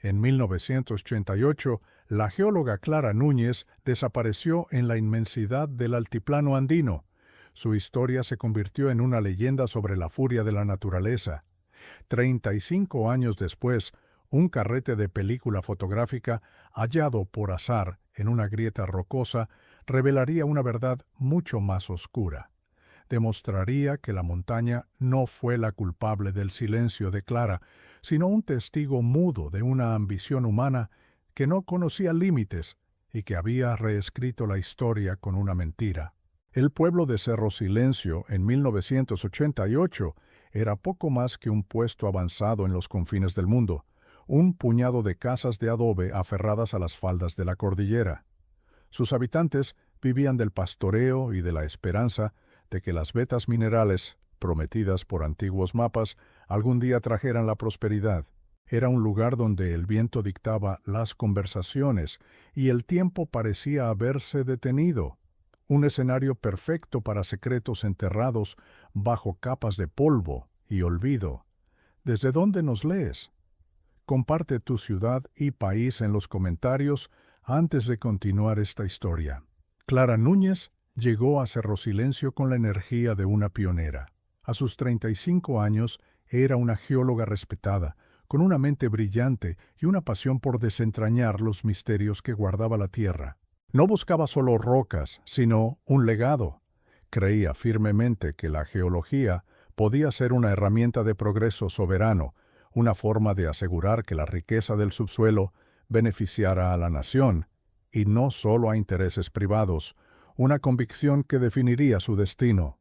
En 1988, la geóloga Clara Núñez desapareció en la inmensidad del altiplano andino. Su historia se convirtió en una leyenda sobre la furia de la naturaleza. 35 años después, un carrete de película fotográfica hallado por azar en una grieta rocosa revelaría una verdad mucho más oscura. Demostraría que la montaña no fue la culpable del silencio de Clara, sino un testigo mudo de una ambición humana que no conocía límites y que había reescrito la historia con una mentira. El pueblo de Cerro Silencio, en 1988, era poco más que un puesto avanzado en los confines del mundo, un puñado de casas de adobe aferradas a las faldas de la cordillera. Sus habitantes vivían del pastoreo y de la esperanza de que las vetas minerales, prometidas por antiguos mapas, algún día trajeran la prosperidad. Era un lugar donde el viento dictaba las conversaciones y el tiempo parecía haberse detenido. Un escenario perfecto para secretos enterrados bajo capas de polvo y olvido. ¿Desde dónde nos lees? Comparte tu ciudad y país en los comentarios antes de continuar esta historia. Clara Núñez llegó a Cerro Silencio con la energía de una pionera. A sus 35 años era una geóloga respetada, con una mente brillante y una pasión por desentrañar los misterios que guardaba la tierra. No buscaba solo rocas, sino un legado. Creía firmemente que la geología podía ser una herramienta de progreso soberano, una forma de asegurar que la riqueza del subsuelo beneficiara a la nación, y no solo a intereses privados, una convicción que definiría su destino.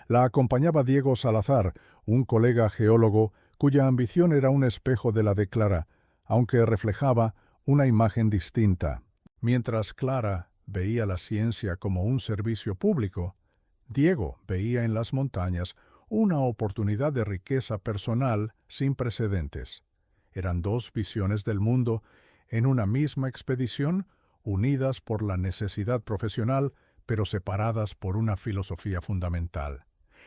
La acompañaba Diego Salazar, un colega geólogo cuya ambición era un espejo de la de Clara, aunque reflejaba una imagen distinta. Mientras Clara veía la ciencia como un servicio público, Diego veía en las montañas una oportunidad de riqueza personal sin precedentes. Eran dos visiones del mundo en una misma expedición, unidas por la necesidad profesional, pero separadas por una filosofía fundamental.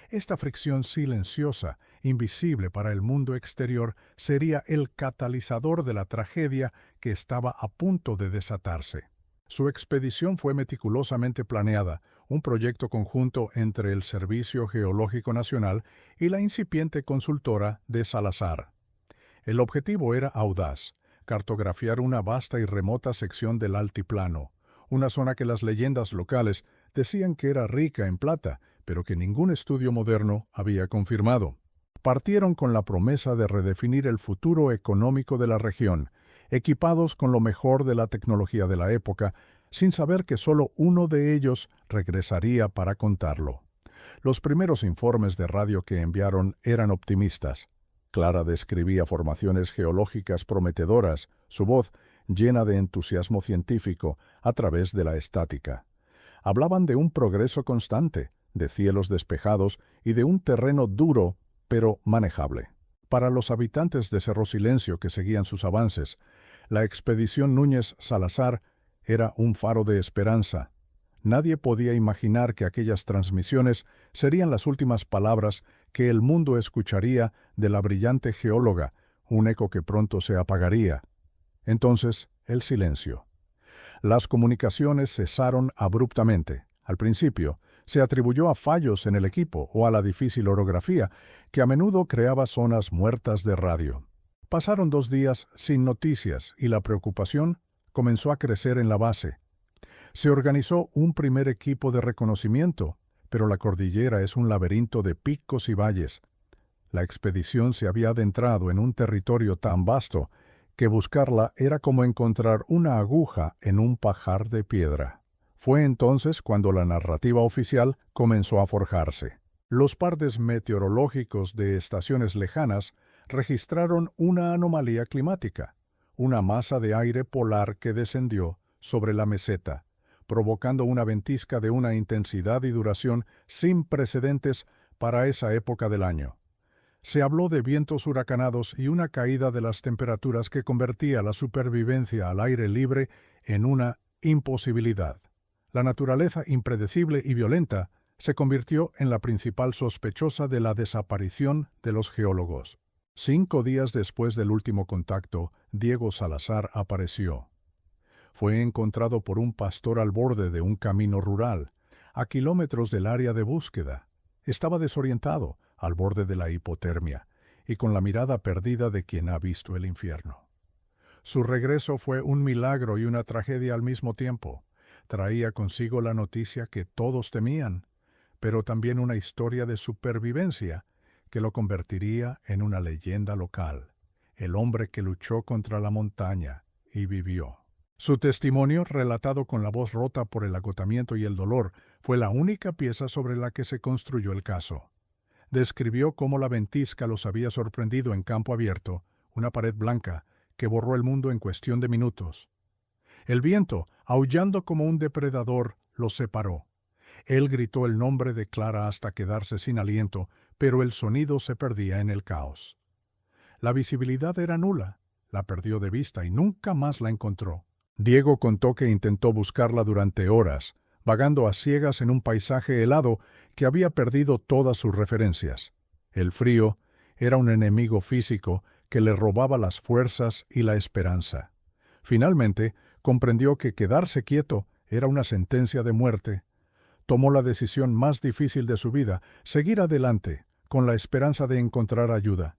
Esta fricción silenciosa, invisible para el mundo exterior, sería el catalizador de la tragedia que estaba a punto de desatarse. Su expedición fue meticulosamente planeada, un proyecto conjunto entre el Servicio Geológico Nacional y la incipiente consultora de Salazar. El objetivo era audaz: cartografiar una vasta y remota sección del altiplano, una zona que las leyendas locales decían que era rica en plata, pero que ningún estudio moderno había confirmado. Partieron con la promesa de redefinir el futuro económico de la región, equipados con lo mejor de la tecnología de la época, sin saber que solo uno de ellos regresaría para contarlo. Los primeros informes de radio que enviaron eran optimistas. Clara describía formaciones geológicas prometedoras, su voz llena de entusiasmo científico a través de la estática. Hablaban de un progreso constante, de cielos despejados y de un terreno duro, pero manejable. Para los habitantes de Cerro Silencio que seguían sus avances, la expedición Núñez Salazar era un faro de esperanza. Nadie podía imaginar que aquellas transmisiones serían las últimas palabras que el mundo escucharía de la brillante geóloga, un eco que pronto se apagaría. Entonces, el silencio. Las comunicaciones cesaron abruptamente. Al principio, se atribuyó a fallos en el equipo o a la difícil orografía, que a menudo creaba zonas muertas de radio. Pasaron 2 días sin noticias y la preocupación comenzó a crecer en la base. Se organizó un primer equipo de reconocimiento, pero la cordillera es un laberinto de picos y valles. La expedición se había adentrado en un territorio tan vasto que buscarla era como encontrar una aguja en un pajar de piedra. Fue entonces cuando la narrativa oficial comenzó a forjarse. Los partes meteorológicos de estaciones lejanas registraron una anomalía climática, una masa de aire polar que descendió sobre la meseta, provocando una ventisca de una intensidad y duración sin precedentes para esa época del año. Se habló de vientos huracanados y una caída de las temperaturas que convertía la supervivencia al aire libre en una imposibilidad. La naturaleza impredecible y violenta se convirtió en la principal sospechosa de la desaparición de los geólogos. 5 días después del último contacto, Diego Salazar apareció. Fue encontrado por un pastor al borde de un camino rural, a kilómetros del área de búsqueda. Estaba desorientado, al borde de la hipotermia, y con la mirada perdida de quien ha visto el infierno. Su regreso fue un milagro y una tragedia al mismo tiempo. Traía consigo la noticia que todos temían, pero también una historia de supervivencia que lo convertiría en una leyenda local, el hombre que luchó contra la montaña y vivió. Su testimonio, relatado con la voz rota por el agotamiento y el dolor, fue la única pieza sobre la que se construyó el caso. Describió cómo la ventisca los había sorprendido en campo abierto, una pared blanca, que borró el mundo en cuestión de minutos. El viento, aullando como un depredador, los separó. Él gritó el nombre de Clara hasta quedarse sin aliento, pero el sonido se perdía en el caos. La visibilidad era nula, la perdió de vista y nunca más la encontró. Diego contó que intentó buscarla durante horas, vagando a ciegas en un paisaje helado que había perdido todas sus referencias. El frío era un enemigo físico que le robaba las fuerzas y la esperanza. Finalmente, comprendió que quedarse quieto era una sentencia de muerte. Tomó la decisión más difícil de su vida, seguir adelante, con la esperanza de encontrar ayuda.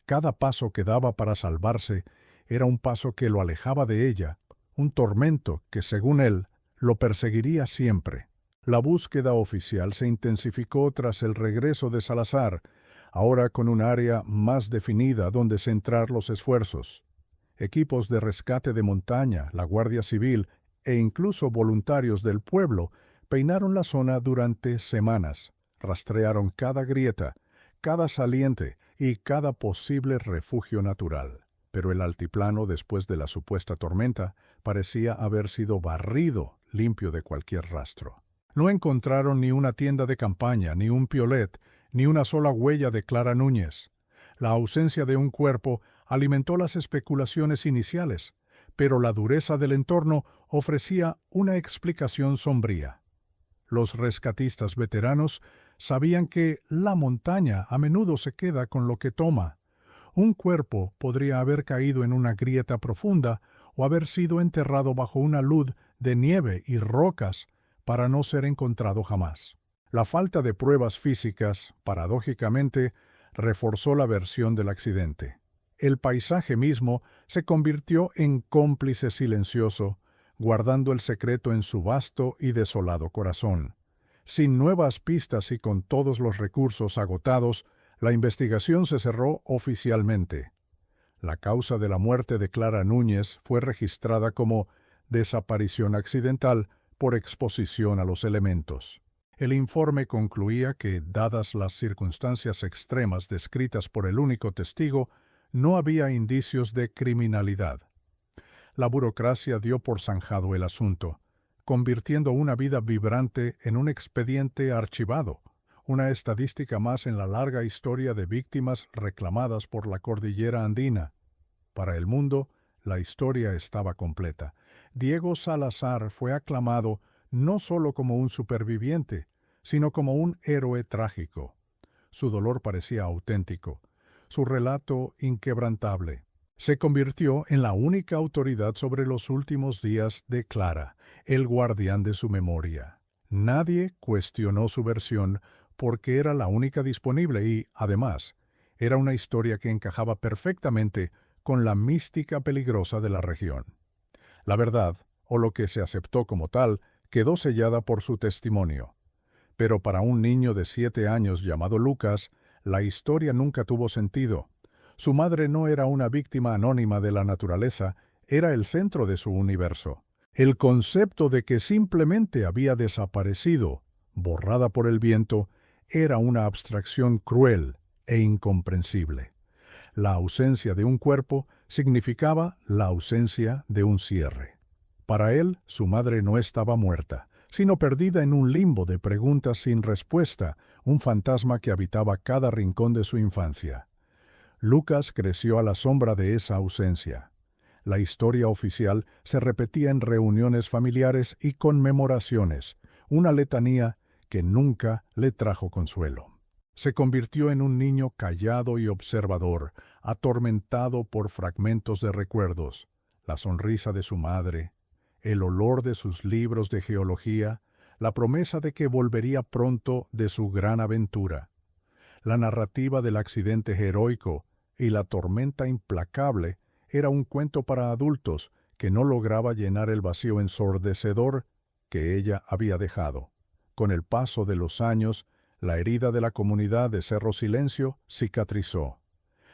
Cada paso que daba para salvarse era un paso que lo alejaba de ella, un tormento que, según él, lo perseguiría siempre. La búsqueda oficial se intensificó tras el regreso de Salazar, ahora con un área más definida donde centrar los esfuerzos. Equipos de rescate de montaña, la Guardia Civil e incluso voluntarios del pueblo peinaron la zona durante semanas, rastrearon cada grieta, cada saliente y cada posible refugio natural. Pero el altiplano, después de la supuesta tormenta, parecía haber sido barrido limpio de cualquier rastro. No encontraron ni una tienda de campaña, ni un piolet, ni una sola huella de Clara Núñez. La ausencia de un cuerpo alimentó las especulaciones iniciales, pero la dureza del entorno ofrecía una explicación sombría. Los rescatistas veteranos sabían que la montaña a menudo se queda con lo que toma. Un cuerpo podría haber caído en una grieta profunda o haber sido enterrado bajo una luz de nieve y rocas para no ser encontrado jamás. La falta de pruebas físicas, paradójicamente, reforzó la versión del accidente. El paisaje mismo se convirtió en cómplice silencioso, guardando el secreto en su vasto y desolado corazón. Sin nuevas pistas y con todos los recursos agotados, la investigación se cerró oficialmente. La causa de la muerte de Clara Núñez fue registrada como desaparición accidental por exposición a los elementos. El informe concluía que, dadas las circunstancias extremas descritas por el único testigo, no había indicios de criminalidad. La burocracia dio por zanjado el asunto, convirtiendo una vida vibrante en un expediente archivado, una estadística más en la larga historia de víctimas reclamadas por la cordillera andina. Para el mundo, la historia estaba completa. Diego Salazar fue aclamado no solo como un superviviente, sino como un héroe trágico. Su dolor parecía auténtico, su relato inquebrantable. Se convirtió en la única autoridad sobre los últimos días de Clara, el guardián de su memoria. Nadie cuestionó su versión porque era la única disponible y, además, era una historia que encajaba perfectamente con la mística peligrosa de la región. La verdad, o lo que se aceptó como tal, quedó sellada por su testimonio. Pero para un niño de 7 años llamado Lucas, la historia nunca tuvo sentido. Su madre no era una víctima anónima de la naturaleza, era el centro de su universo. El concepto de que simplemente había desaparecido, borrada por el viento, era una abstracción cruel e incomprensible. La ausencia de un cuerpo significaba la ausencia de un cierre. Para él, su madre no estaba muerta, sino perdida en un limbo de preguntas sin respuesta, un fantasma que habitaba cada rincón de su infancia. Lucas creció a la sombra de esa ausencia. La historia oficial se repetía en reuniones familiares y conmemoraciones, una letanía que nunca le trajo consuelo. Se convirtió en un niño callado y observador, atormentado por fragmentos de recuerdos, la sonrisa de su madre, el olor de sus libros de geología, la promesa de que volvería pronto de su gran aventura. La narrativa del accidente heroico y la tormenta implacable era un cuento para adultos que no lograba llenar el vacío ensordecedor que ella había dejado. Con el paso de los años, la herida de la comunidad de Cerro Silencio cicatrizó.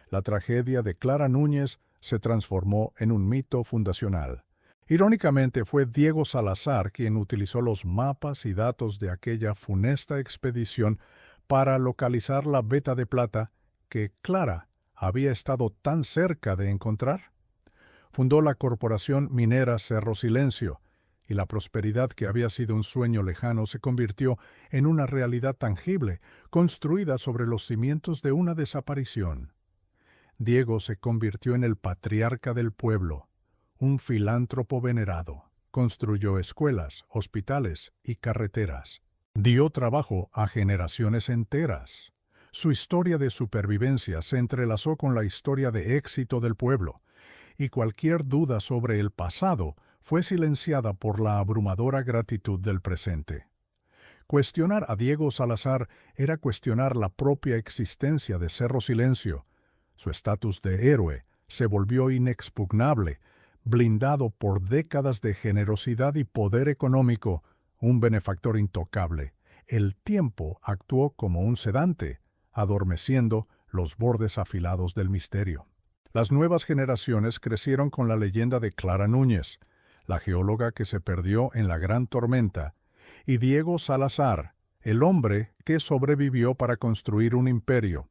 La tragedia de Clara Núñez se transformó en un mito fundacional. Irónicamente, fue Diego Salazar quien utilizó los mapas y datos de aquella funesta expedición para localizar la veta de plata que Clara había estado tan cerca de encontrar. Fundó la Corporación Minera Cerro Silencio, y la prosperidad que había sido un sueño lejano se convirtió en una realidad tangible, construida sobre los cimientos de una desaparición. Diego se convirtió en el patriarca del pueblo, un filántropo venerado. Construyó escuelas, hospitales y carreteras. Dio trabajo a generaciones enteras. Su historia de supervivencia se entrelazó con la historia de éxito del pueblo, y cualquier duda sobre el pasado fue silenciada por la abrumadora gratitud del presente. Cuestionar a Diego Salazar era cuestionar la propia existencia de Cerro Silencio. Su estatus de héroe se volvió inexpugnable, blindado por décadas de generosidad y poder económico, un benefactor intocable. El tiempo actuó como un sedante, adormeciendo los bordes afilados del misterio. Las nuevas generaciones crecieron con la leyenda de Clara Núñez, la geóloga que se perdió en la gran tormenta, y Diego Salazar, el hombre que sobrevivió para construir un imperio.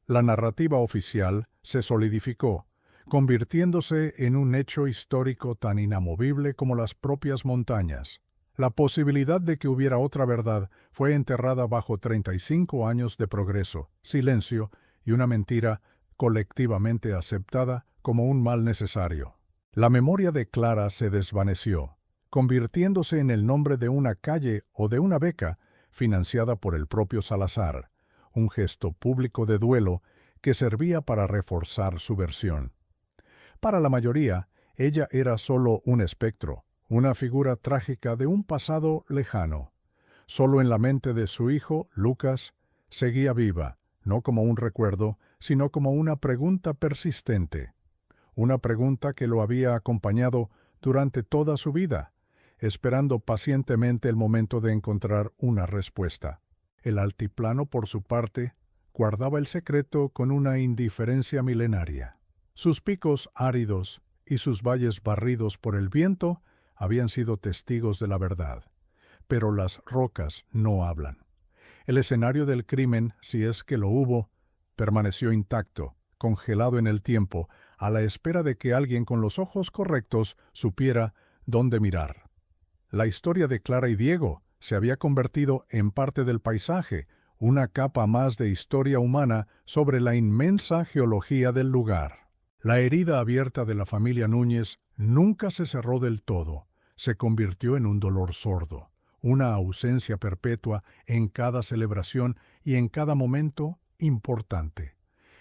La narrativa oficial se solidificó, convirtiéndose en un hecho histórico tan inamovible como las propias montañas. La posibilidad de que hubiera otra verdad fue enterrada bajo 35 años de progreso, silencio y una mentira colectivamente aceptada como un mal necesario. La memoria de Clara se desvaneció, convirtiéndose en el nombre de una calle o de una beca financiada por el propio Salazar, un gesto público de duelo que servía para reforzar su versión. Para la mayoría, ella era solo un espectro, una figura trágica de un pasado lejano. Solo en la mente de su hijo, Lucas, seguía viva, no como un recuerdo, sino como una pregunta persistente. Una pregunta que lo había acompañado durante toda su vida, esperando pacientemente el momento de encontrar una respuesta. El altiplano, por su parte, guardaba el secreto con una indiferencia milenaria. Sus picos áridos y sus valles barridos por el viento habían sido testigos de la verdad, pero las rocas no hablan. El escenario del crimen, si es que lo hubo, permaneció intacto, congelado en el tiempo, a la espera de que alguien con los ojos correctos supiera dónde mirar. La historia de Clara y Diego se había convertido en parte del paisaje, una capa más de historia humana sobre la inmensa geología del lugar. La herida abierta de la familia Núñez nunca se cerró del todo, se convirtió en un dolor sordo, una ausencia perpetua en cada celebración y en cada momento importante.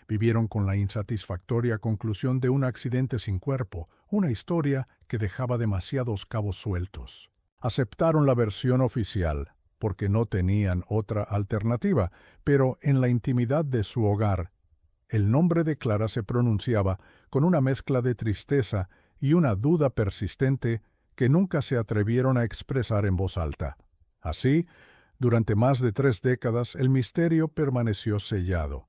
Vivieron con la insatisfactoria conclusión de un accidente sin cuerpo, una historia que dejaba demasiados cabos sueltos. Aceptaron la versión oficial, porque no tenían otra alternativa, pero en la intimidad de su hogar, el nombre de Clara se pronunciaba con una mezcla de tristeza y una duda persistente que nunca se atrevieron a expresar en voz alta. Así, durante más de 3 décadas, el misterio permaneció sellado.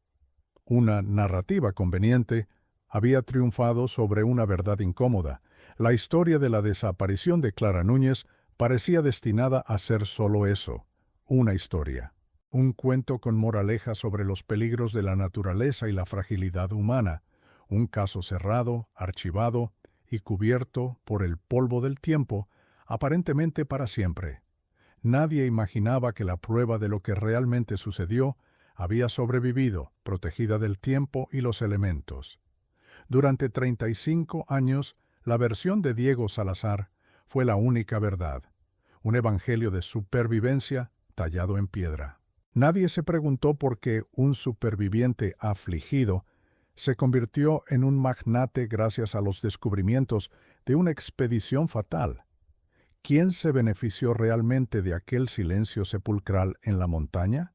Una narrativa conveniente había triunfado sobre una verdad incómoda. La historia de la desaparición de Clara Núñez parecía destinada a ser solo eso, una historia. Un cuento con moraleja sobre los peligros de la naturaleza y la fragilidad humana, un caso cerrado, archivado y cubierto por el polvo del tiempo, aparentemente para siempre. Nadie imaginaba que la prueba de lo que realmente sucedió había sobrevivido, protegida del tiempo y los elementos. Durante 35 años, la versión de Diego Salazar fue la única verdad, un evangelio de supervivencia tallado en piedra. Nadie se preguntó por qué un superviviente afligido se convirtió en un magnate gracias a los descubrimientos de una expedición fatal. ¿Quién se benefició realmente de aquel silencio sepulcral en la montaña?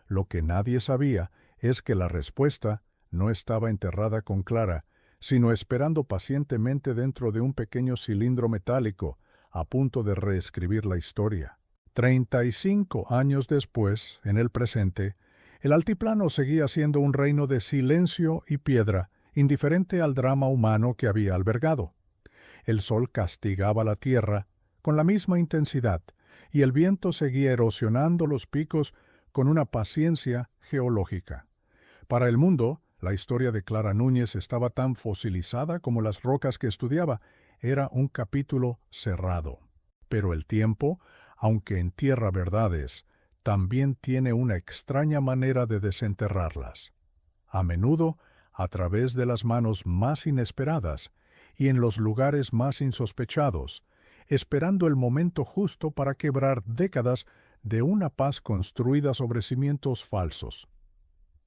Lo que nadie sabía es que la respuesta no estaba enterrada con Clara, sino esperando pacientemente dentro de un pequeño cilindro metálico, a punto de reescribir la historia. 35 años después, en el presente, el altiplano seguía siendo un reino de silencio y piedra, indiferente al drama humano que había albergado. El sol castigaba la tierra con la misma intensidad, y el viento seguía erosionando los picos con una paciencia geológica. Para el mundo, la historia de Clara Núñez estaba tan fosilizada como las rocas que estudiaba. Era un capítulo cerrado. Pero el tiempo, aunque entierra verdades, también tiene una extraña manera de desenterrarlas. A menudo, a través de las manos más inesperadas y en los lugares más insospechados, esperando el momento justo para quebrar décadas de una paz construida sobre cimientos falsos.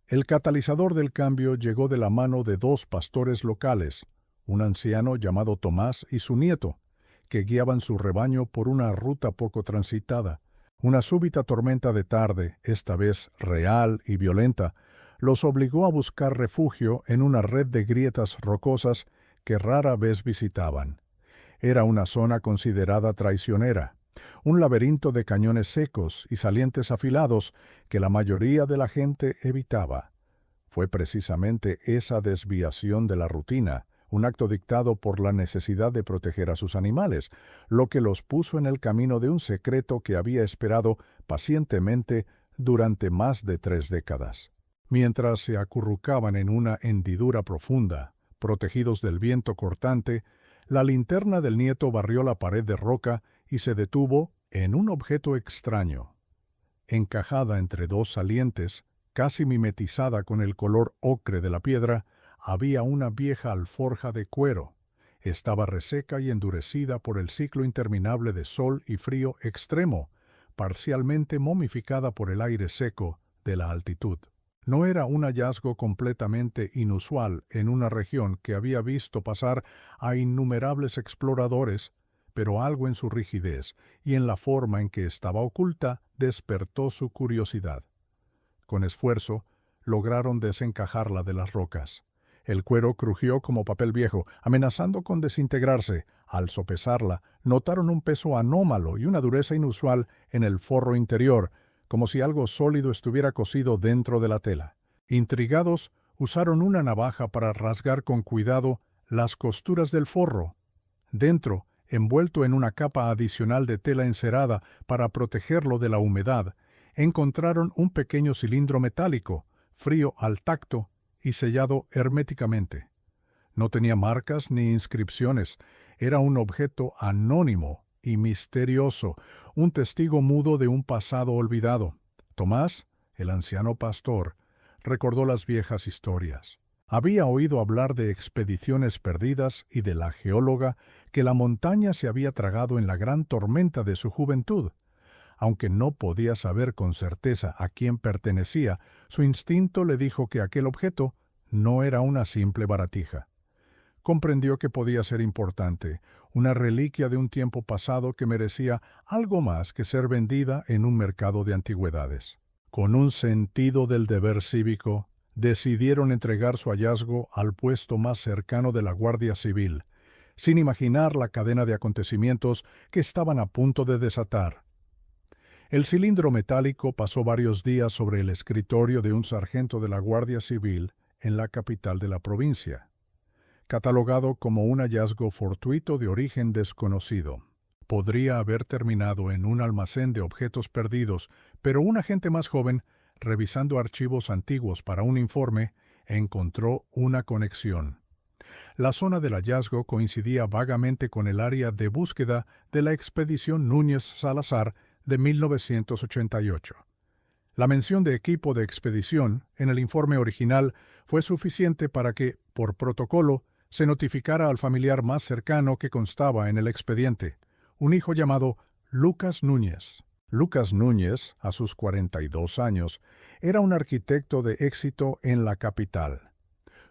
El catalizador del cambio llegó de la mano de dos pastores locales, un anciano llamado Tomás y su nieto, que guiaban su rebaño por una ruta poco transitada. Una súbita tormenta de tarde, esta vez real y violenta, los obligó a buscar refugio en una red de grietas rocosas que rara vez visitaban. Era una zona considerada traicionera, un laberinto de cañones secos y salientes afilados que la mayoría de la gente evitaba. Fue precisamente esa desviación de la rutina, un acto dictado por la necesidad de proteger a sus animales, lo que los puso en el camino de un secreto que había esperado pacientemente durante más de 3 décadas. Mientras se acurrucaban en una hendidura profunda, protegidos del viento cortante, la linterna del nieto barrió la pared de roca y se detuvo en un objeto extraño. Encajada entre dos salientes, casi mimetizada con el color ocre de la piedra, había una vieja alforja de cuero. Estaba reseca y endurecida por el ciclo interminable de sol y frío extremo, parcialmente momificada por el aire seco de la altitud. No era un hallazgo completamente inusual en una región que había visto pasar a innumerables exploradores, pero algo en su rigidez y en la forma en que estaba oculta despertó su curiosidad. Con esfuerzo, lograron desencajarla de las rocas. El cuero crujió como papel viejo, amenazando con desintegrarse. Al sopesarla, notaron un peso anómalo y una dureza inusual en el forro interior, como si algo sólido estuviera cosido dentro de la tela. Intrigados, usaron una navaja para rasgar con cuidado las costuras del forro. Dentro, envuelto en una capa adicional de tela encerada para protegerlo de la humedad, encontraron un pequeño cilindro metálico, frío al tacto y sellado herméticamente. No tenía marcas ni inscripciones, era un objeto anónimo y misterioso, un testigo mudo de un pasado olvidado. Tomás, el anciano pastor, recordó las viejas historias. Había oído hablar de expediciones perdidas y de la geóloga que la montaña se había tragado en la gran tormenta de su juventud. Aunque no podía saber con certeza a quién pertenecía, su instinto le dijo que aquel objeto no era una simple baratija. Comprendió que podía ser importante, una reliquia de un tiempo pasado que merecía algo más que ser vendida en un mercado de antigüedades. Con un sentido del deber cívico, decidieron entregar su hallazgo al puesto más cercano de la Guardia Civil, sin imaginar la cadena de acontecimientos que estaban a punto de desatar. El cilindro metálico pasó varios días sobre el escritorio de un sargento de la Guardia Civil en la capital de la provincia, catalogado como un hallazgo fortuito de origen desconocido. Podría haber terminado en un almacén de objetos perdidos, pero un agente más joven, revisando archivos antiguos para un informe, encontró una conexión. La zona del hallazgo coincidía vagamente con el área de búsqueda de la expedición Núñez Salazar de 1988. La mención de equipo de expedición en el informe original fue suficiente para que, por protocolo, se notificara al familiar más cercano que constaba en el expediente, un hijo llamado Lucas Núñez. Lucas Núñez, a sus 42 años, era un arquitecto de éxito en la capital.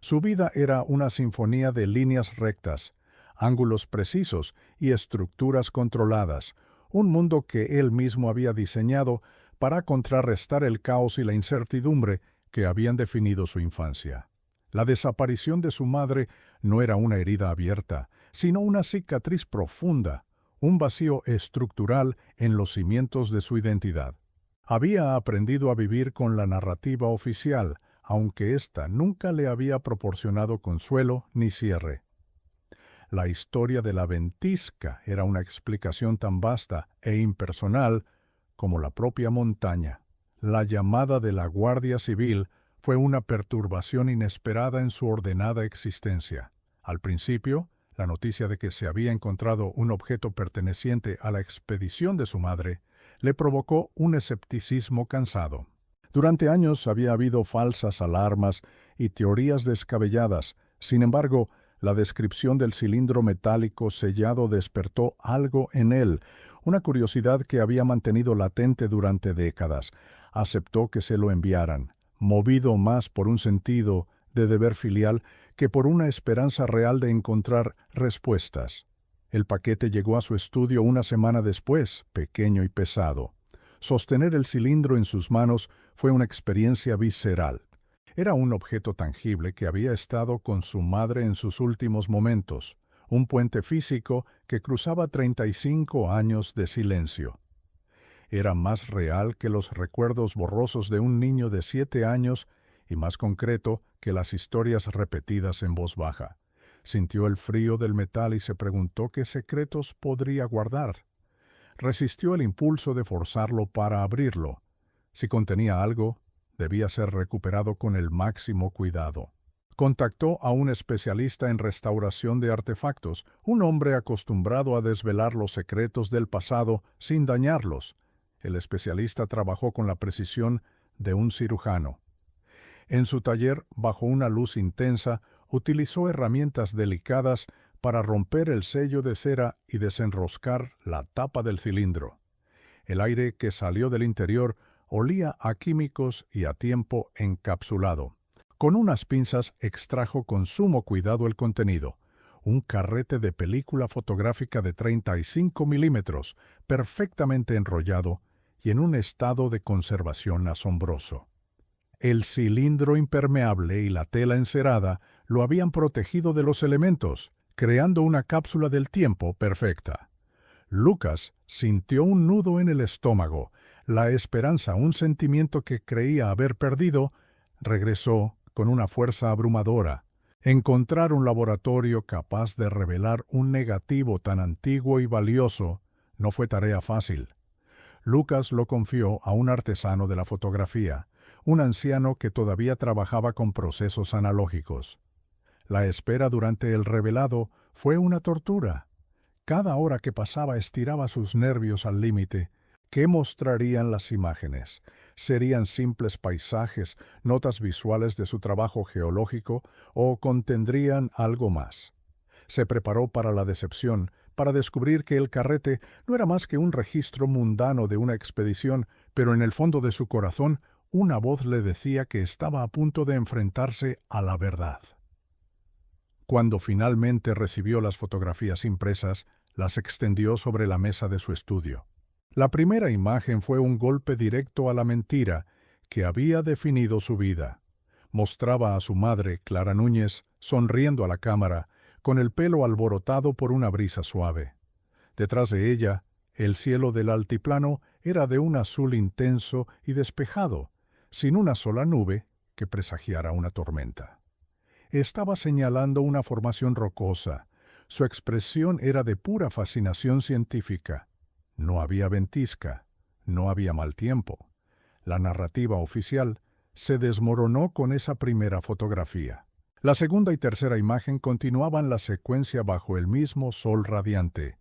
Su vida era una sinfonía de líneas rectas, ángulos precisos y estructuras controladas, un mundo que él mismo había diseñado para contrarrestar el caos y la incertidumbre que habían definido su infancia. La desaparición de su madre no era una herida abierta, sino una cicatriz profunda, un vacío estructural en los cimientos de su identidad. Había aprendido a vivir con la narrativa oficial, aunque ésta nunca le había proporcionado consuelo ni cierre. La historia de la ventisca era una explicación tan vasta e impersonal como la propia montaña. La llamada de la Guardia Civil fue una perturbación inesperada en su ordenada existencia. Al principio, la noticia de que se había encontrado un objeto perteneciente a la expedición de su madre le provocó un escepticismo cansado. Durante años había habido falsas alarmas y teorías descabelladas. Sin embargo, la descripción del cilindro metálico sellado despertó algo en él, una curiosidad que había mantenido latente durante décadas. Aceptó que se lo enviaran, movido más por un sentido de deber filial que por una esperanza real de encontrar respuestas. El paquete llegó a su estudio una semana después, pequeño y pesado. Sostener el cilindro en sus manos fue una experiencia visceral. Era un objeto tangible que había estado con su madre en sus últimos momentos, un puente físico que cruzaba 35 años de silencio. Era más real que los recuerdos borrosos de un niño de 7 años y más concreto que las historias repetidas en voz baja. Sintió el frío del metal y se preguntó qué secretos podría guardar. Resistió el impulso de forzarlo para abrirlo. Si contenía algo, debía ser recuperado con el máximo cuidado. Contactó a un especialista en restauración de artefactos, un hombre acostumbrado a desvelar los secretos del pasado sin dañarlos. El especialista trabajó con la precisión de un cirujano. En su taller, bajo una luz intensa, utilizó herramientas delicadas para romper el sello de cera y desenroscar la tapa del cilindro. El aire que salió del interior olía a químicos y a tiempo encapsulado. Con unas pinzas extrajo con sumo cuidado el contenido. Un carrete de película fotográfica de 35 milímetros, perfectamente enrollado y en un estado de conservación asombroso. El cilindro impermeable y la tela encerada lo habían protegido de los elementos, creando una cápsula del tiempo perfecta. Lucas sintió un nudo en el estómago. La esperanza, un sentimiento que creía haber perdido, regresó con una fuerza abrumadora. Encontrar un laboratorio capaz de revelar un negativo tan antiguo y valioso no fue tarea fácil. Lucas lo confió a un artesano de la fotografía, un anciano que todavía trabajaba con procesos analógicos. La espera durante el revelado fue una tortura. Cada hora que pasaba estiraba sus nervios al límite. ¿Qué mostrarían las imágenes? ¿Serían simples paisajes, notas visuales de su trabajo geológico o contendrían algo más? Se preparó para la decepción, para descubrir que el carrete no era más que un registro mundano de una expedición, pero en el fondo de su corazón una voz le decía que estaba a punto de enfrentarse a la verdad. Cuando finalmente recibió las fotografías impresas, las extendió sobre la mesa de su estudio. La primera imagen fue un golpe directo a la mentira que había definido su vida. Mostraba a su madre, Clara Núñez, sonriendo a la cámara, con el pelo alborotado por una brisa suave. Detrás de ella, el cielo del altiplano era de un azul intenso y despejado, sin una sola nube que presagiara una tormenta. Estaba señalando una formación rocosa. Su expresión era de pura fascinación científica. No había ventisca, no había mal tiempo. La narrativa oficial se desmoronó con esa primera fotografía. La segunda y tercera imagen continuaban la secuencia bajo el mismo sol radiante.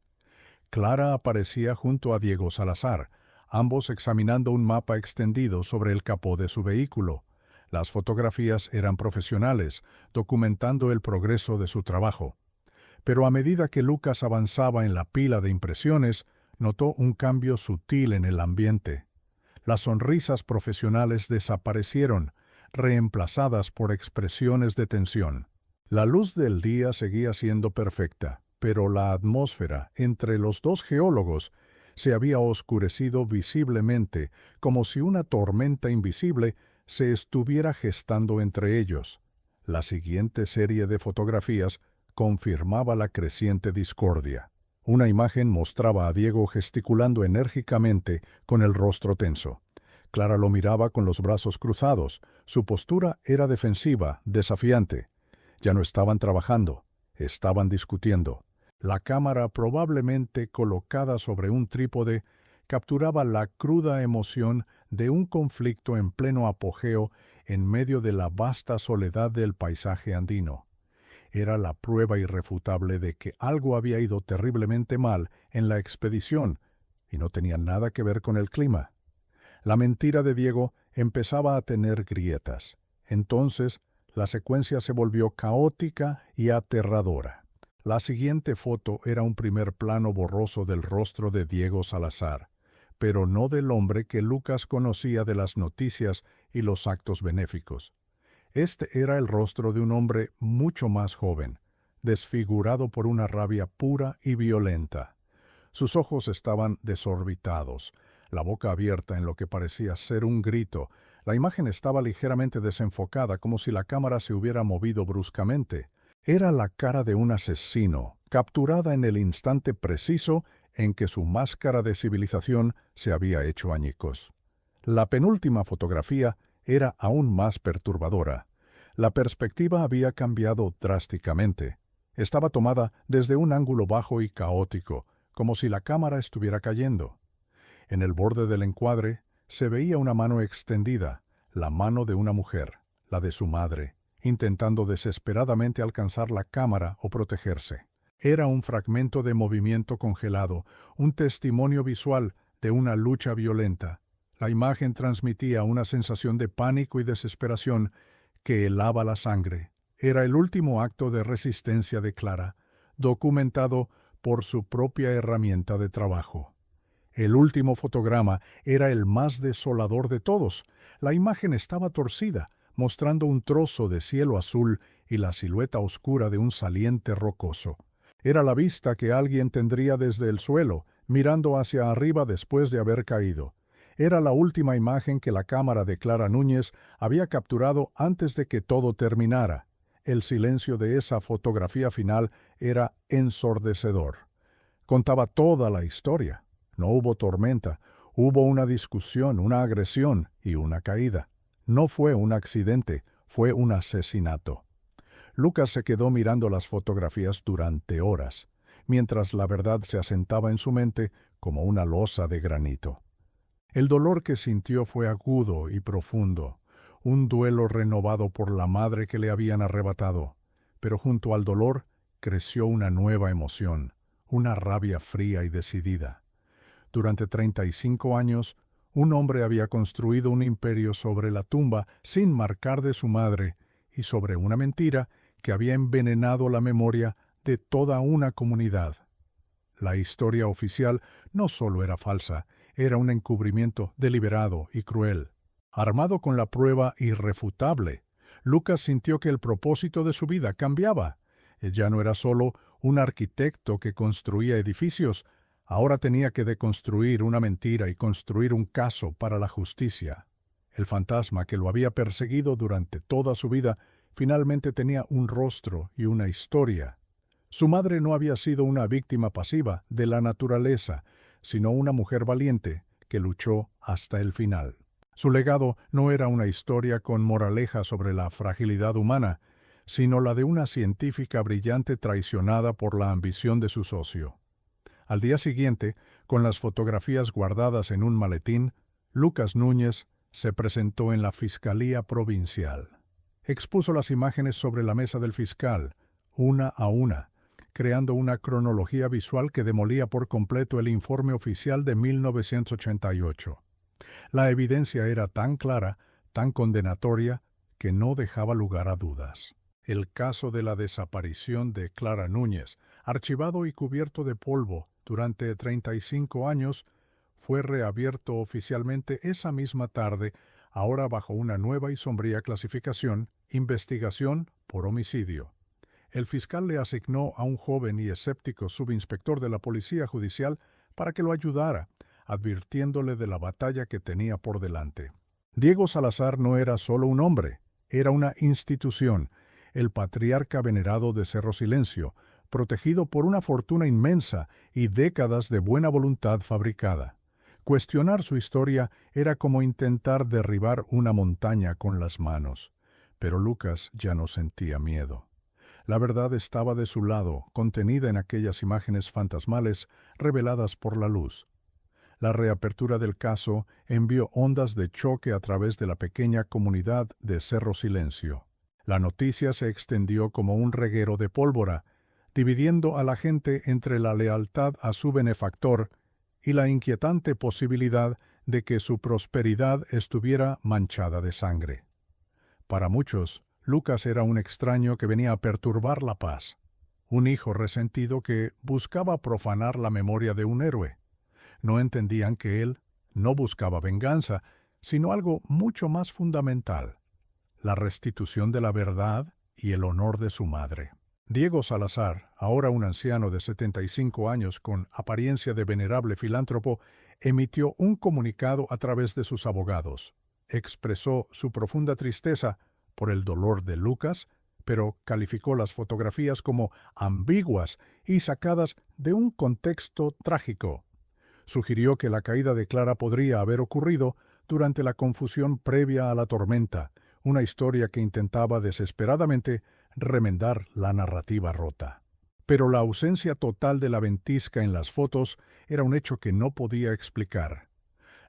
Clara aparecía junto a Diego Salazar, ambos examinando un mapa extendido sobre el capó de su vehículo. Las fotografías eran profesionales, documentando el progreso de su trabajo. Pero a medida que Lucas avanzaba en la pila de impresiones, Notó un cambio sutil en el ambiente. Las sonrisas profesionales desaparecieron, reemplazadas por expresiones de tensión. La luz del día seguía siendo perfecta, pero la atmósfera entre los dos geólogos se había oscurecido visiblemente, como si una tormenta invisible se estuviera gestando entre ellos. La siguiente serie de fotografías confirmaba la creciente discordia. Una imagen mostraba a Diego gesticulando enérgicamente con el rostro tenso. Clara lo miraba con los brazos cruzados. Su postura era defensiva, desafiante. Ya no estaban trabajando, estaban discutiendo. La cámara, probablemente colocada sobre un trípode, capturaba la cruda emoción de un conflicto en pleno apogeo en medio de la vasta soledad del paisaje andino. Era la prueba irrefutable de que algo había ido terriblemente mal en la expedición, y no tenía nada que ver con el clima. La mentira de Diego empezaba a tener grietas. Entonces, la secuencia se volvió caótica y aterradora. La siguiente foto era un primer plano borroso del rostro de Diego Salazar, pero no del hombre que Lucas conocía de las noticias y los actos benéficos. Este era el rostro de un hombre mucho más joven, desfigurado por una rabia pura y violenta. Sus ojos estaban desorbitados, la boca abierta en lo que parecía ser un grito. La imagen estaba ligeramente desenfocada, como si la cámara se hubiera movido bruscamente. Era la cara de un asesino, capturada en el instante preciso en que su máscara de civilización se había hecho añicos. La penúltima fotografía era aún más perturbadora. La perspectiva había cambiado drásticamente. Estaba tomada desde un ángulo bajo y caótico, como si la cámara estuviera cayendo. En el borde del encuadre se veía una mano extendida, la mano de una mujer, la de su madre, intentando desesperadamente alcanzar la cámara o protegerse. Era un fragmento de movimiento congelado, un testimonio visual de una lucha violenta. La imagen transmitía una sensación de pánico y desesperación que helaba la sangre. Era el último acto de resistencia de Clara, documentado por su propia herramienta de trabajo. El último fotograma era el más desolador de todos. La imagen estaba torcida, mostrando un trozo de cielo azul y la silueta oscura de un saliente rocoso. Era la vista que alguien tendría desde el suelo, mirando hacia arriba después de haber caído. Era la última imagen que la cámara de Clara Núñez había capturado antes de que todo terminara. El silencio de esa fotografía final era ensordecedor. Contaba toda la historia. No hubo tormenta, hubo una discusión, una agresión y una caída. No fue un accidente, fue un asesinato. Lucas se quedó mirando las fotografías durante horas, mientras la verdad se asentaba en su mente como una losa de granito. El dolor que sintió fue agudo y profundo, un duelo renovado por la madre que le habían arrebatado, pero junto al dolor creció una nueva emoción, una rabia fría y decidida. Durante 35 años, un hombre había construido un imperio sobre la tumba sin marcar de su madre y sobre una mentira que había envenenado la memoria de toda una comunidad. La historia oficial no solo era falsa, era un encubrimiento deliberado y cruel. Armado con la prueba irrefutable, Lucas sintió que el propósito de su vida cambiaba. Él ya no era solo un arquitecto que construía edificios, ahora tenía que deconstruir una mentira y construir un caso para la justicia. El fantasma que lo había perseguido durante toda su vida finalmente tenía un rostro y una historia. Su madre no había sido una víctima pasiva de la naturaleza, sino una mujer valiente que luchó hasta el final. Su legado no era una historia con moraleja sobre la fragilidad humana, sino la de una científica brillante traicionada por la ambición de su socio. Al día siguiente, con las fotografías guardadas en un maletín, Lucas Núñez se presentó en la Fiscalía Provincial. Expuso las imágenes sobre la mesa del fiscal, una a una, creando una cronología visual que demolía por completo el informe oficial de 1988. La evidencia era tan clara, tan condenatoria, que no dejaba lugar a dudas. El caso de la desaparición de Clara Núñez, archivado y cubierto de polvo durante 35 años, fue reabierto oficialmente esa misma tarde, ahora bajo una nueva y sombría clasificación, investigación por homicidio. El fiscal le asignó a un joven y escéptico subinspector de la Policía Judicial para que lo ayudara, advirtiéndole de la batalla que tenía por delante. Diego Salazar no era solo un hombre, era una institución, el patriarca venerado de Cerro Silencio, protegido por una fortuna inmensa y décadas de buena voluntad fabricada. Cuestionar su historia era como intentar derribar una montaña con las manos. Pero Lucas ya no sentía miedo. La verdad estaba de su lado, contenida en aquellas imágenes fantasmales reveladas por la luz. La reapertura del caso envió ondas de choque a través de la pequeña comunidad de Cerro Silencio. La noticia se extendió como un reguero de pólvora, dividiendo a la gente entre la lealtad a su benefactor y la inquietante posibilidad de que su prosperidad estuviera manchada de sangre. Para muchos, Lucas era un extraño que venía a perturbar la paz, un hijo resentido que buscaba profanar la memoria de un héroe. No entendían que él no buscaba venganza, sino algo mucho más fundamental: la restitución de la verdad y el honor de su madre. Diego Salazar, ahora un anciano de 75 años con apariencia de venerable filántropo, emitió un comunicado a través de sus abogados. Expresó su profunda tristeza por el dolor de Lucas, pero calificó las fotografías como ambiguas y sacadas de un contexto trágico. Sugirió que la caída de Clara podría haber ocurrido durante la confusión previa a la tormenta, una historia que intentaba desesperadamente remendar la narrativa rota. Pero la ausencia total de la ventisca en las fotos era un hecho que no podía explicar.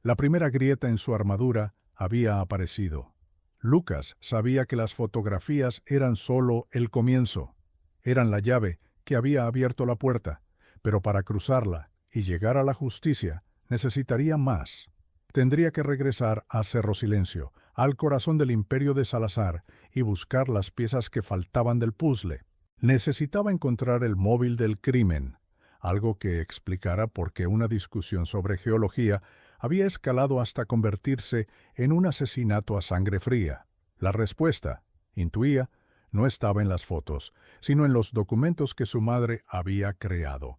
La primera grieta en su armadura había aparecido. Lucas sabía que las fotografías eran solo el comienzo. Eran la llave que había abierto la puerta, pero para cruzarla y llegar a la justicia necesitaría más. Tendría que regresar a Cerro Silencio, al corazón del imperio de Salazar, y buscar las piezas que faltaban del puzzle. Necesitaba encontrar el móvil del crimen, algo que explicara por qué una discusión sobre geología había escalado hasta convertirse en un asesinato a sangre fría. La respuesta, intuía, no estaba en las fotos, sino en los documentos que su madre había creado.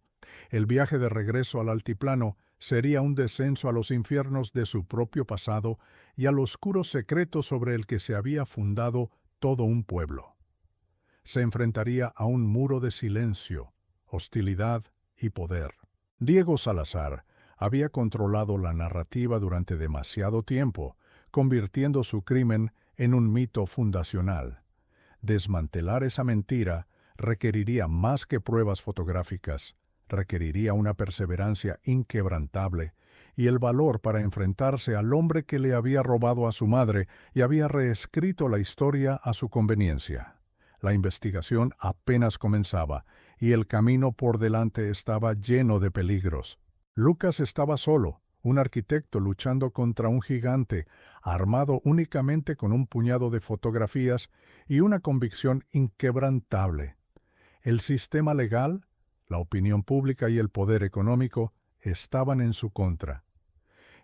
El viaje de regreso al altiplano sería un descenso a los infiernos de su propio pasado y al oscuro secreto sobre el que se había fundado todo un pueblo. Se enfrentaría a un muro de silencio, hostilidad y poder. Diego Salazar había controlado la narrativa durante demasiado tiempo, convirtiendo su crimen en un mito fundacional. Desmantelar esa mentira requeriría más que pruebas fotográficas, requeriría una perseverancia inquebrantable y el valor para enfrentarse al hombre que le había robado a su madre y había reescrito la historia a su conveniencia. La investigación apenas comenzaba y el camino por delante estaba lleno de peligros. Lucas estaba solo, un arquitecto luchando contra un gigante, armado únicamente con un puñado de fotografías y una convicción inquebrantable. El sistema legal, la opinión pública y el poder económico estaban en su contra.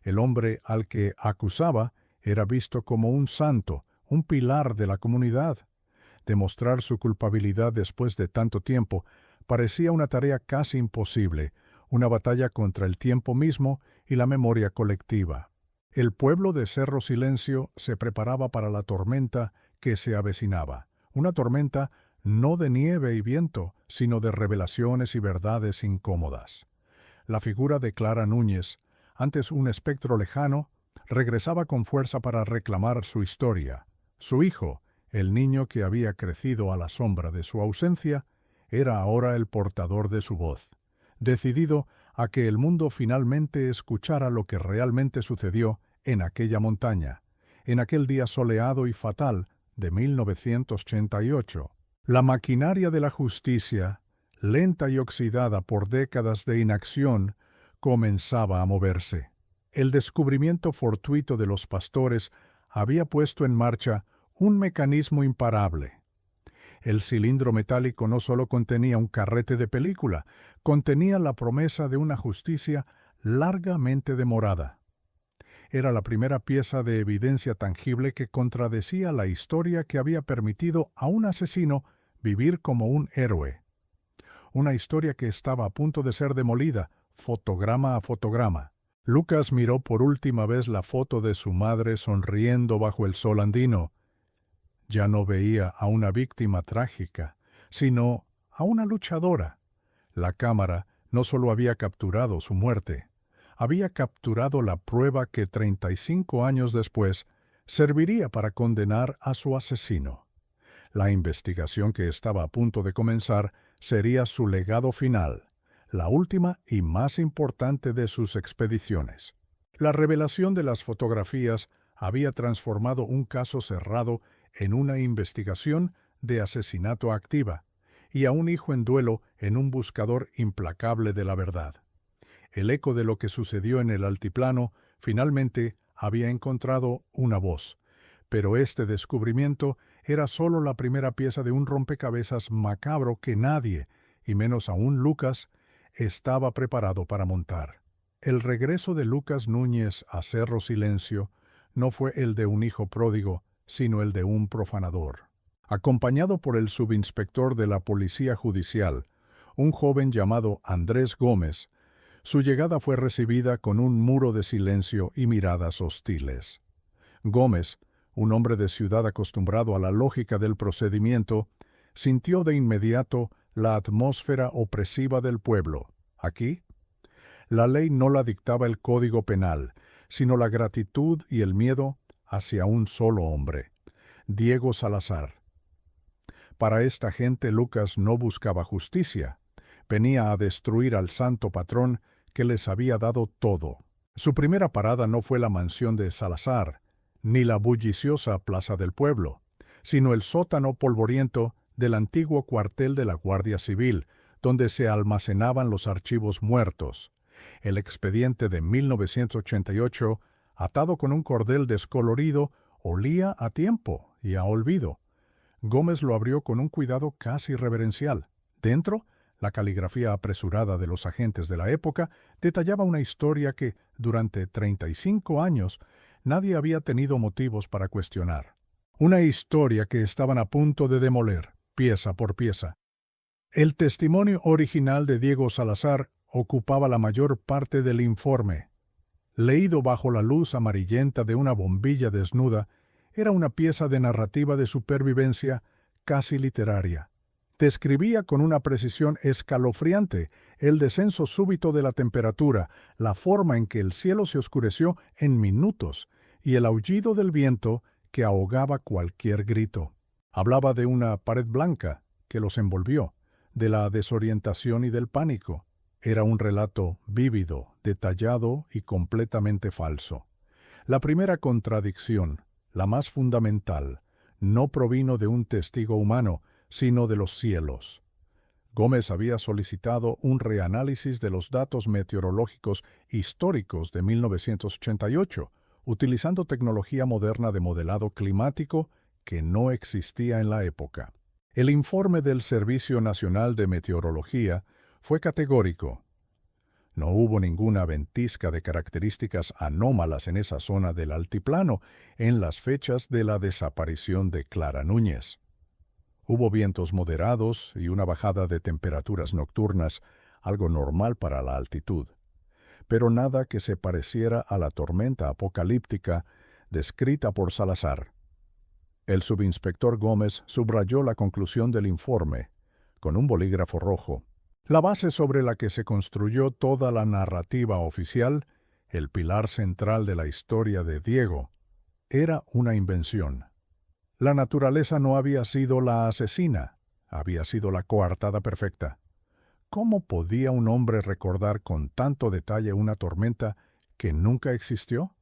El hombre al que acusaba era visto como un santo, un pilar de la comunidad. Demostrar su culpabilidad después de tanto tiempo parecía una tarea casi imposible, una batalla contra el tiempo mismo y la memoria colectiva. El pueblo de Cerro Silencio se preparaba para la tormenta que se avecinaba, una tormenta no de nieve y viento, sino de revelaciones y verdades incómodas. La figura de Clara Núñez, antes un espectro lejano, regresaba con fuerza para reclamar su historia. Su hijo, el niño que había crecido a la sombra de su ausencia, era ahora el portador de su voz, decidido a que el mundo finalmente escuchara lo que realmente sucedió en aquella montaña, en aquel día soleado y fatal de 1988. La maquinaria de la justicia, lenta y oxidada por décadas de inacción, comenzaba a moverse. El descubrimiento fortuito de los pastores había puesto en marcha un mecanismo imparable. El cilindro metálico no solo contenía un carrete de película, contenía la promesa de una justicia largamente demorada. Era la primera pieza de evidencia tangible que contradecía la historia que había permitido a un asesino vivir como un héroe. Una historia que estaba a punto de ser demolida, fotograma a fotograma. Lucas miró por última vez la foto de su madre sonriendo bajo el sol andino. Ya no veía a una víctima trágica, sino a una luchadora. La cámara no solo había capturado su muerte, había capturado la prueba que 35 años después serviría para condenar a su asesino. La investigación que estaba a punto de comenzar sería su legado final, la última y más importante de sus expediciones. La revelación de las fotografías había transformado un caso cerrado en una investigación de asesinato activa, y a un hijo en duelo en un buscador implacable de la verdad. El eco de lo que sucedió en el altiplano finalmente había encontrado una voz, pero este descubrimiento era solo la primera pieza de un rompecabezas macabro que nadie, y menos aún Lucas, estaba preparado para montar. El regreso de Lucas Núñez a Cerro Silencio no fue el de un hijo pródigo, sino el de un profanador. Acompañado por el subinspector de la Policía Judicial, un joven llamado Andrés Gómez, su llegada fue recibida con un muro de silencio y miradas hostiles. Gómez, un hombre de ciudad acostumbrado a la lógica del procedimiento, sintió de inmediato la atmósfera opresiva del pueblo. Aquí, la ley no la dictaba el Código Penal, sino la gratitud y el miedo hacia un solo hombre, Diego Salazar. Para esta gente Lucas no buscaba justicia, venía a destruir al santo patrón que les había dado todo. Su primera parada no fue la mansión de Salazar, ni la bulliciosa plaza del pueblo, sino el sótano polvoriento del antiguo cuartel de la Guardia Civil, donde se almacenaban los archivos muertos. El expediente de 1988, atado con un cordel descolorido, olía a tiempo y a olvido. Gómez lo abrió con un cuidado casi reverencial. Dentro, la caligrafía apresurada de los agentes de la época detallaba una historia que, durante 35 años, nadie había tenido motivos para cuestionar. Una historia que estaban a punto de demoler, pieza por pieza. El testimonio original de Diego Salazar ocupaba la mayor parte del informe. Leído bajo la luz amarillenta de una bombilla desnuda, era una pieza de narrativa de supervivencia casi literaria. Describía con una precisión escalofriante el descenso súbito de la temperatura, la forma en que el cielo se oscureció en minutos y el aullido del viento que ahogaba cualquier grito. Hablaba de una pared blanca que los envolvió, de la desorientación y del pánico. Era un relato vívido, detallado y completamente falso. La primera contradicción, la más fundamental, no provino de un testigo humano, sino de los cielos. Gómez había solicitado un reanálisis de los datos meteorológicos históricos de 1988, utilizando tecnología moderna de modelado climático que no existía en la época. El informe del Servicio Nacional de Meteorología fue categórico. No hubo ninguna ventisca de características anómalas en esa zona del altiplano en las fechas de la desaparición de Clara Núñez. Hubo vientos moderados y una bajada de temperaturas nocturnas, algo normal para la altitud, pero nada que se pareciera a la tormenta apocalíptica descrita por Salazar. El subinspector Gómez subrayó la conclusión del informe con un bolígrafo rojo. La base sobre la que se construyó toda la narrativa oficial, el pilar central de la historia de Diego, era una invención. La naturaleza no había sido la asesina, había sido la coartada perfecta. ¿Cómo podía un hombre recordar con tanto detalle una tormenta que nunca existió?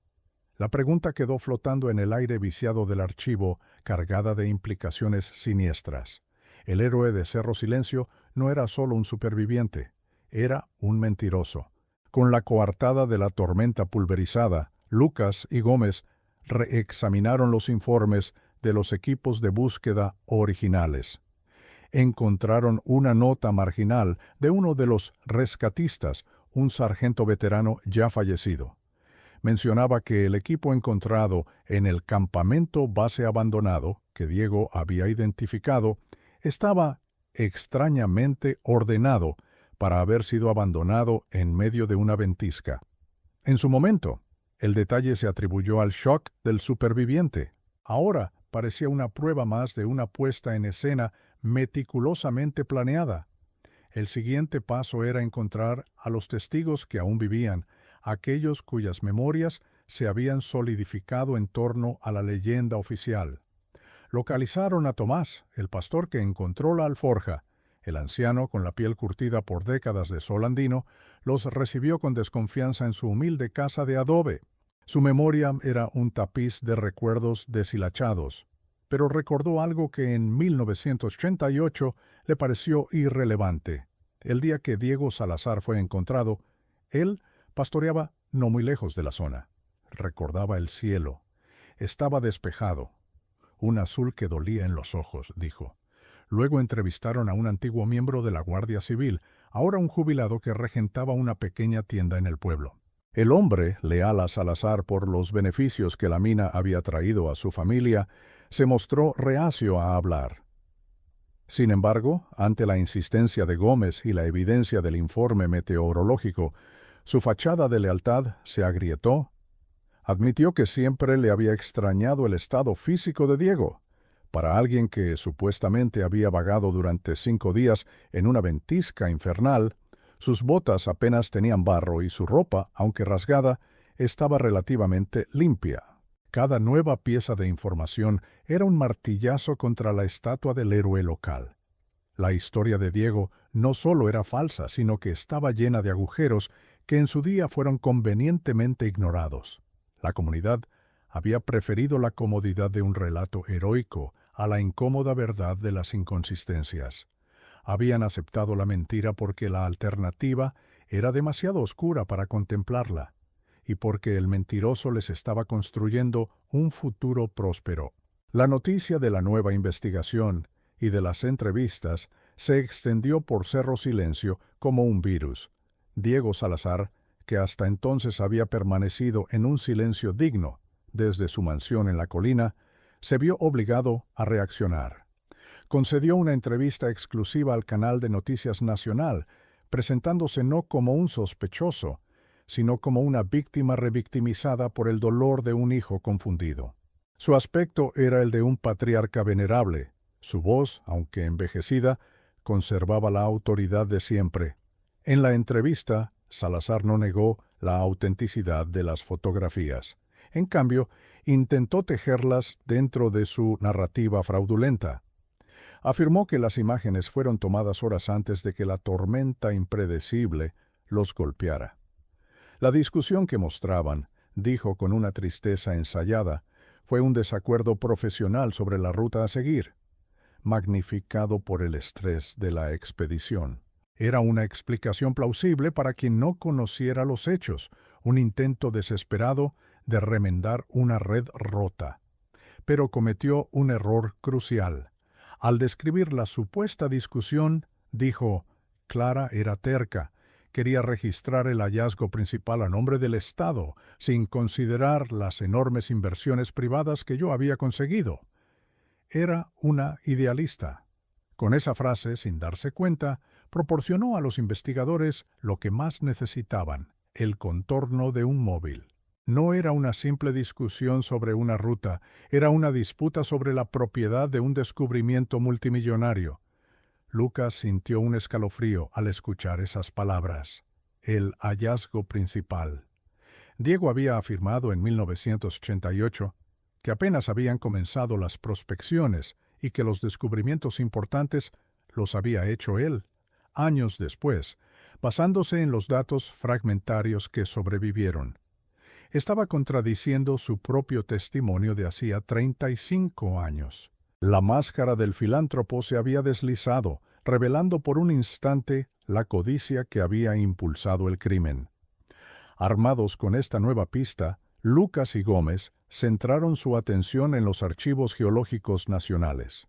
La pregunta quedó flotando en el aire viciado del archivo, cargada de implicaciones siniestras. El héroe de Cerro Silencio no era solo un superviviente, era un mentiroso. Con la coartada de la tormenta pulverizada, Lucas y Gómez reexaminaron los informes de los equipos de búsqueda originales. encontraron una nota marginal de uno de los rescatistas, un sargento veterano ya fallecido. Mencionaba que el equipo encontrado en el campamento base abandonado, que Diego había identificado, estaba extrañamente ordenado para haber sido abandonado en medio de una ventisca. En su momento, el detalle se atribuyó al shock del superviviente. Ahora parecía una prueba más de una puesta en escena meticulosamente planeada. El siguiente paso era encontrar a los testigos que aún vivían, aquellos cuyas memorias se habían solidificado en torno a la leyenda oficial. Localizaron a Tomás, el pastor que encontró la alforja. El anciano, con la piel curtida por décadas de sol andino, los recibió con desconfianza en su humilde casa de adobe. Su memoria era un tapiz de recuerdos deshilachados, pero recordó algo que en 1988 le pareció irrelevante. El día que Diego Salazar fue encontrado, él pastoreaba no muy lejos de la zona. Recordaba el cielo. Estaba despejado. Un azul que dolía en los ojos, dijo. Luego entrevistaron a un antiguo miembro de la Guardia Civil, ahora un jubilado que regentaba una pequeña tienda en el pueblo. El hombre, leal a Salazar por los beneficios que la mina había traído a su familia, se mostró reacio a hablar. Sin embargo, ante la insistencia de Gómez y la evidencia del informe meteorológico, su fachada de lealtad se agrietó. Admitió que siempre le había extrañado el estado físico de Diego. Para alguien que supuestamente había vagado durante 5 días en una ventisca infernal, sus botas apenas tenían barro y su ropa, aunque rasgada, estaba relativamente limpia. Cada nueva pieza de información era un martillazo contra la estatua del héroe local. La historia de Diego no solo era falsa, sino que estaba llena de agujeros que en su día fueron convenientemente ignorados. La comunidad había preferido la comodidad de un relato heroico a la incómoda verdad de las inconsistencias. Habían aceptado la mentira porque la alternativa era demasiado oscura para contemplarla, y porque el mentiroso les estaba construyendo un futuro próspero. La noticia de la nueva investigación y de las entrevistas se extendió por Cerro Silencio como un virus. Diego Salazar, que hasta entonces había permanecido en un silencio digno desde su mansión en la colina, se vio obligado a reaccionar. Concedió una entrevista exclusiva al canal de Noticias Nacional, presentándose no como un sospechoso, sino como una víctima revictimizada por el dolor de un hijo confundido. Su aspecto era el de un patriarca venerable. Su voz, aunque envejecida, conservaba la autoridad de siempre. En la entrevista, Salazar no negó la autenticidad de las fotografías. En cambio, intentó tejerlas dentro de su narrativa fraudulenta. Afirmó que las imágenes fueron tomadas horas antes de que la tormenta impredecible los golpeara. La discusión que mostraban, dijo con una tristeza ensayada, fue un desacuerdo profesional sobre la ruta a seguir, magnificado por el estrés de la expedición. Era una explicación plausible para quien no conociera los hechos, un intento desesperado de remendar una red rota. Pero cometió un error crucial. Al describir la supuesta discusión, dijo, Clara era terca, quería registrar el hallazgo principal a nombre del Estado, sin considerar las enormes inversiones privadas que yo había conseguido. Era una idealista. Con esa frase, sin darse cuenta, proporcionó a los investigadores lo que más necesitaban, el contorno de un móvil. No era una simple discusión sobre una ruta, era una disputa sobre la propiedad de un descubrimiento multimillonario. Lucas sintió un escalofrío al escuchar esas palabras. El hallazgo principal. Diego había afirmado en 1988 que apenas habían comenzado las prospecciones y que los descubrimientos importantes los había hecho él, años después, basándose en los datos fragmentarios que sobrevivieron. Estaba contradiciendo su propio testimonio de hacía 35 años. La máscara del filántropo se había deslizado, revelando por un instante la codicia que había impulsado el crimen. Armados con esta nueva pista, Lucas y Gómez centraron su atención en los archivos geológicos nacionales.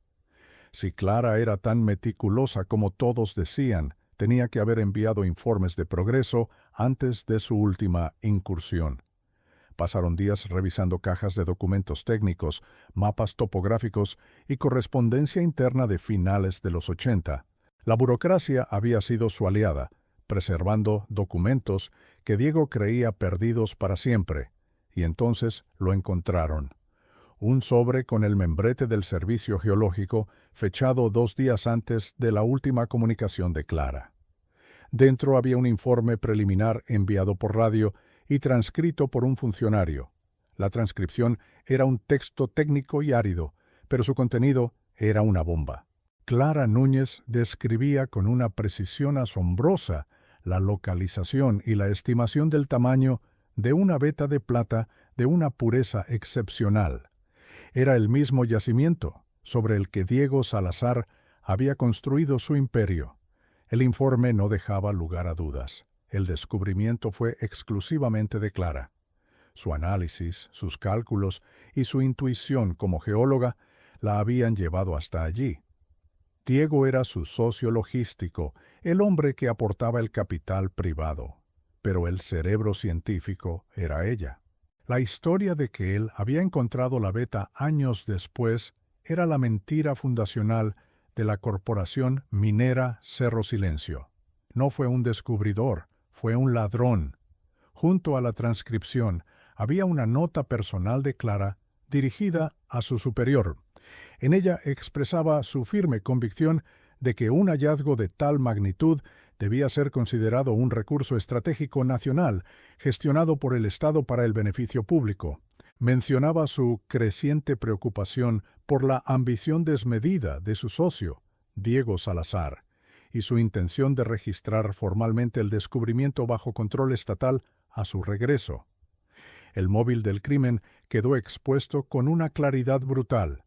Si Clara era tan meticulosa como todos decían, tenía que haber enviado informes de progreso antes de su última incursión. Pasaron días revisando cajas de documentos técnicos, mapas topográficos y correspondencia interna de finales de los 80. La burocracia había sido su aliada, preservando documentos que Diego creía perdidos para siempre, y entonces lo encontraron. Un sobre con el membrete del Servicio Geológico, fechado 2 días antes de la última comunicación de Clara. Dentro había un informe preliminar enviado por radio y transcrito por un funcionario. La transcripción era un texto técnico y árido, pero su contenido era una bomba. Clara Núñez describía con una precisión asombrosa la localización y la estimación del tamaño de una veta de plata de una pureza excepcional. Era el mismo yacimiento sobre el que Diego Salazar había construido su imperio. El informe no dejaba lugar a dudas. El descubrimiento fue exclusivamente de Clara. Su análisis, sus cálculos y su intuición como geóloga la habían llevado hasta allí. Diego era su socio logístico, el hombre que aportaba el capital privado, pero el cerebro científico era ella. La historia de que él había encontrado la veta años después era la mentira fundacional de la corporación minera Cerro Silencio. No fue un descubridor, fue un ladrón. Junto a la transcripción había una nota personal de Clara dirigida a su superior. En ella expresaba su firme convicción de que un hallazgo de tal magnitud debía ser considerado un recurso estratégico nacional, gestionado por el Estado para el beneficio público. Mencionaba su creciente preocupación por la ambición desmedida de su socio, Diego Salazar, y su intención de registrar formalmente el descubrimiento bajo control estatal a su regreso. El móvil del crimen quedó expuesto con una claridad brutal.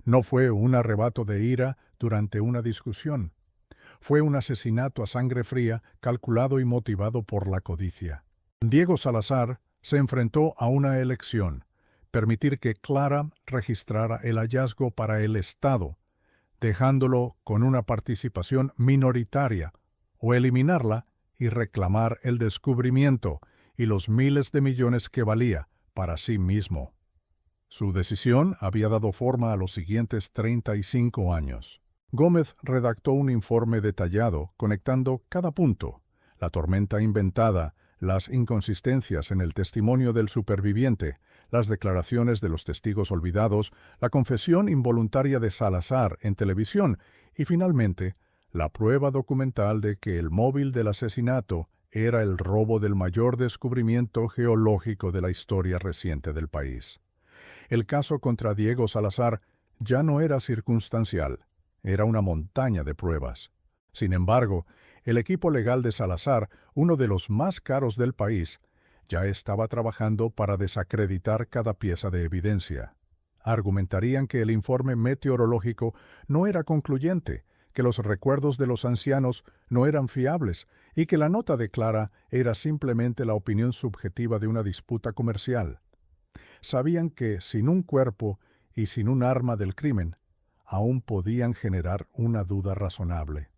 No fue un arrebato de ira durante una discusión. Fue un asesinato a sangre fría, calculado y motivado por la codicia. Diego Salazar se enfrentó a una elección: permitir que Clara registrara el hallazgo para el Estado, dejándolo con una participación minoritaria, o eliminarla y reclamar el descubrimiento y los miles de millones que valía para sí mismo. Su decisión había dado forma a los siguientes 35 años. Gómez redactó un informe detallado conectando cada punto: la tormenta inventada, las inconsistencias en el testimonio del superviviente, las declaraciones de los testigos olvidados, la confesión involuntaria de Salazar en televisión y, finalmente, la prueba documental de que el móvil del asesinato era el robo del mayor descubrimiento geológico de la historia reciente del país. El caso contra Diego Salazar ya no era circunstancial, era una montaña de pruebas. Sin embargo, el equipo legal de Salazar, uno de los más caros del país, ya estaba trabajando para desacreditar cada pieza de evidencia. Argumentarían que el informe meteorológico no era concluyente, que los recuerdos de los ancianos no eran fiables y que la nota de Clara era simplemente la opinión subjetiva de una disputa comercial. Sabían que, sin un cuerpo y sin un arma del crimen, aún podían generar una duda razonable.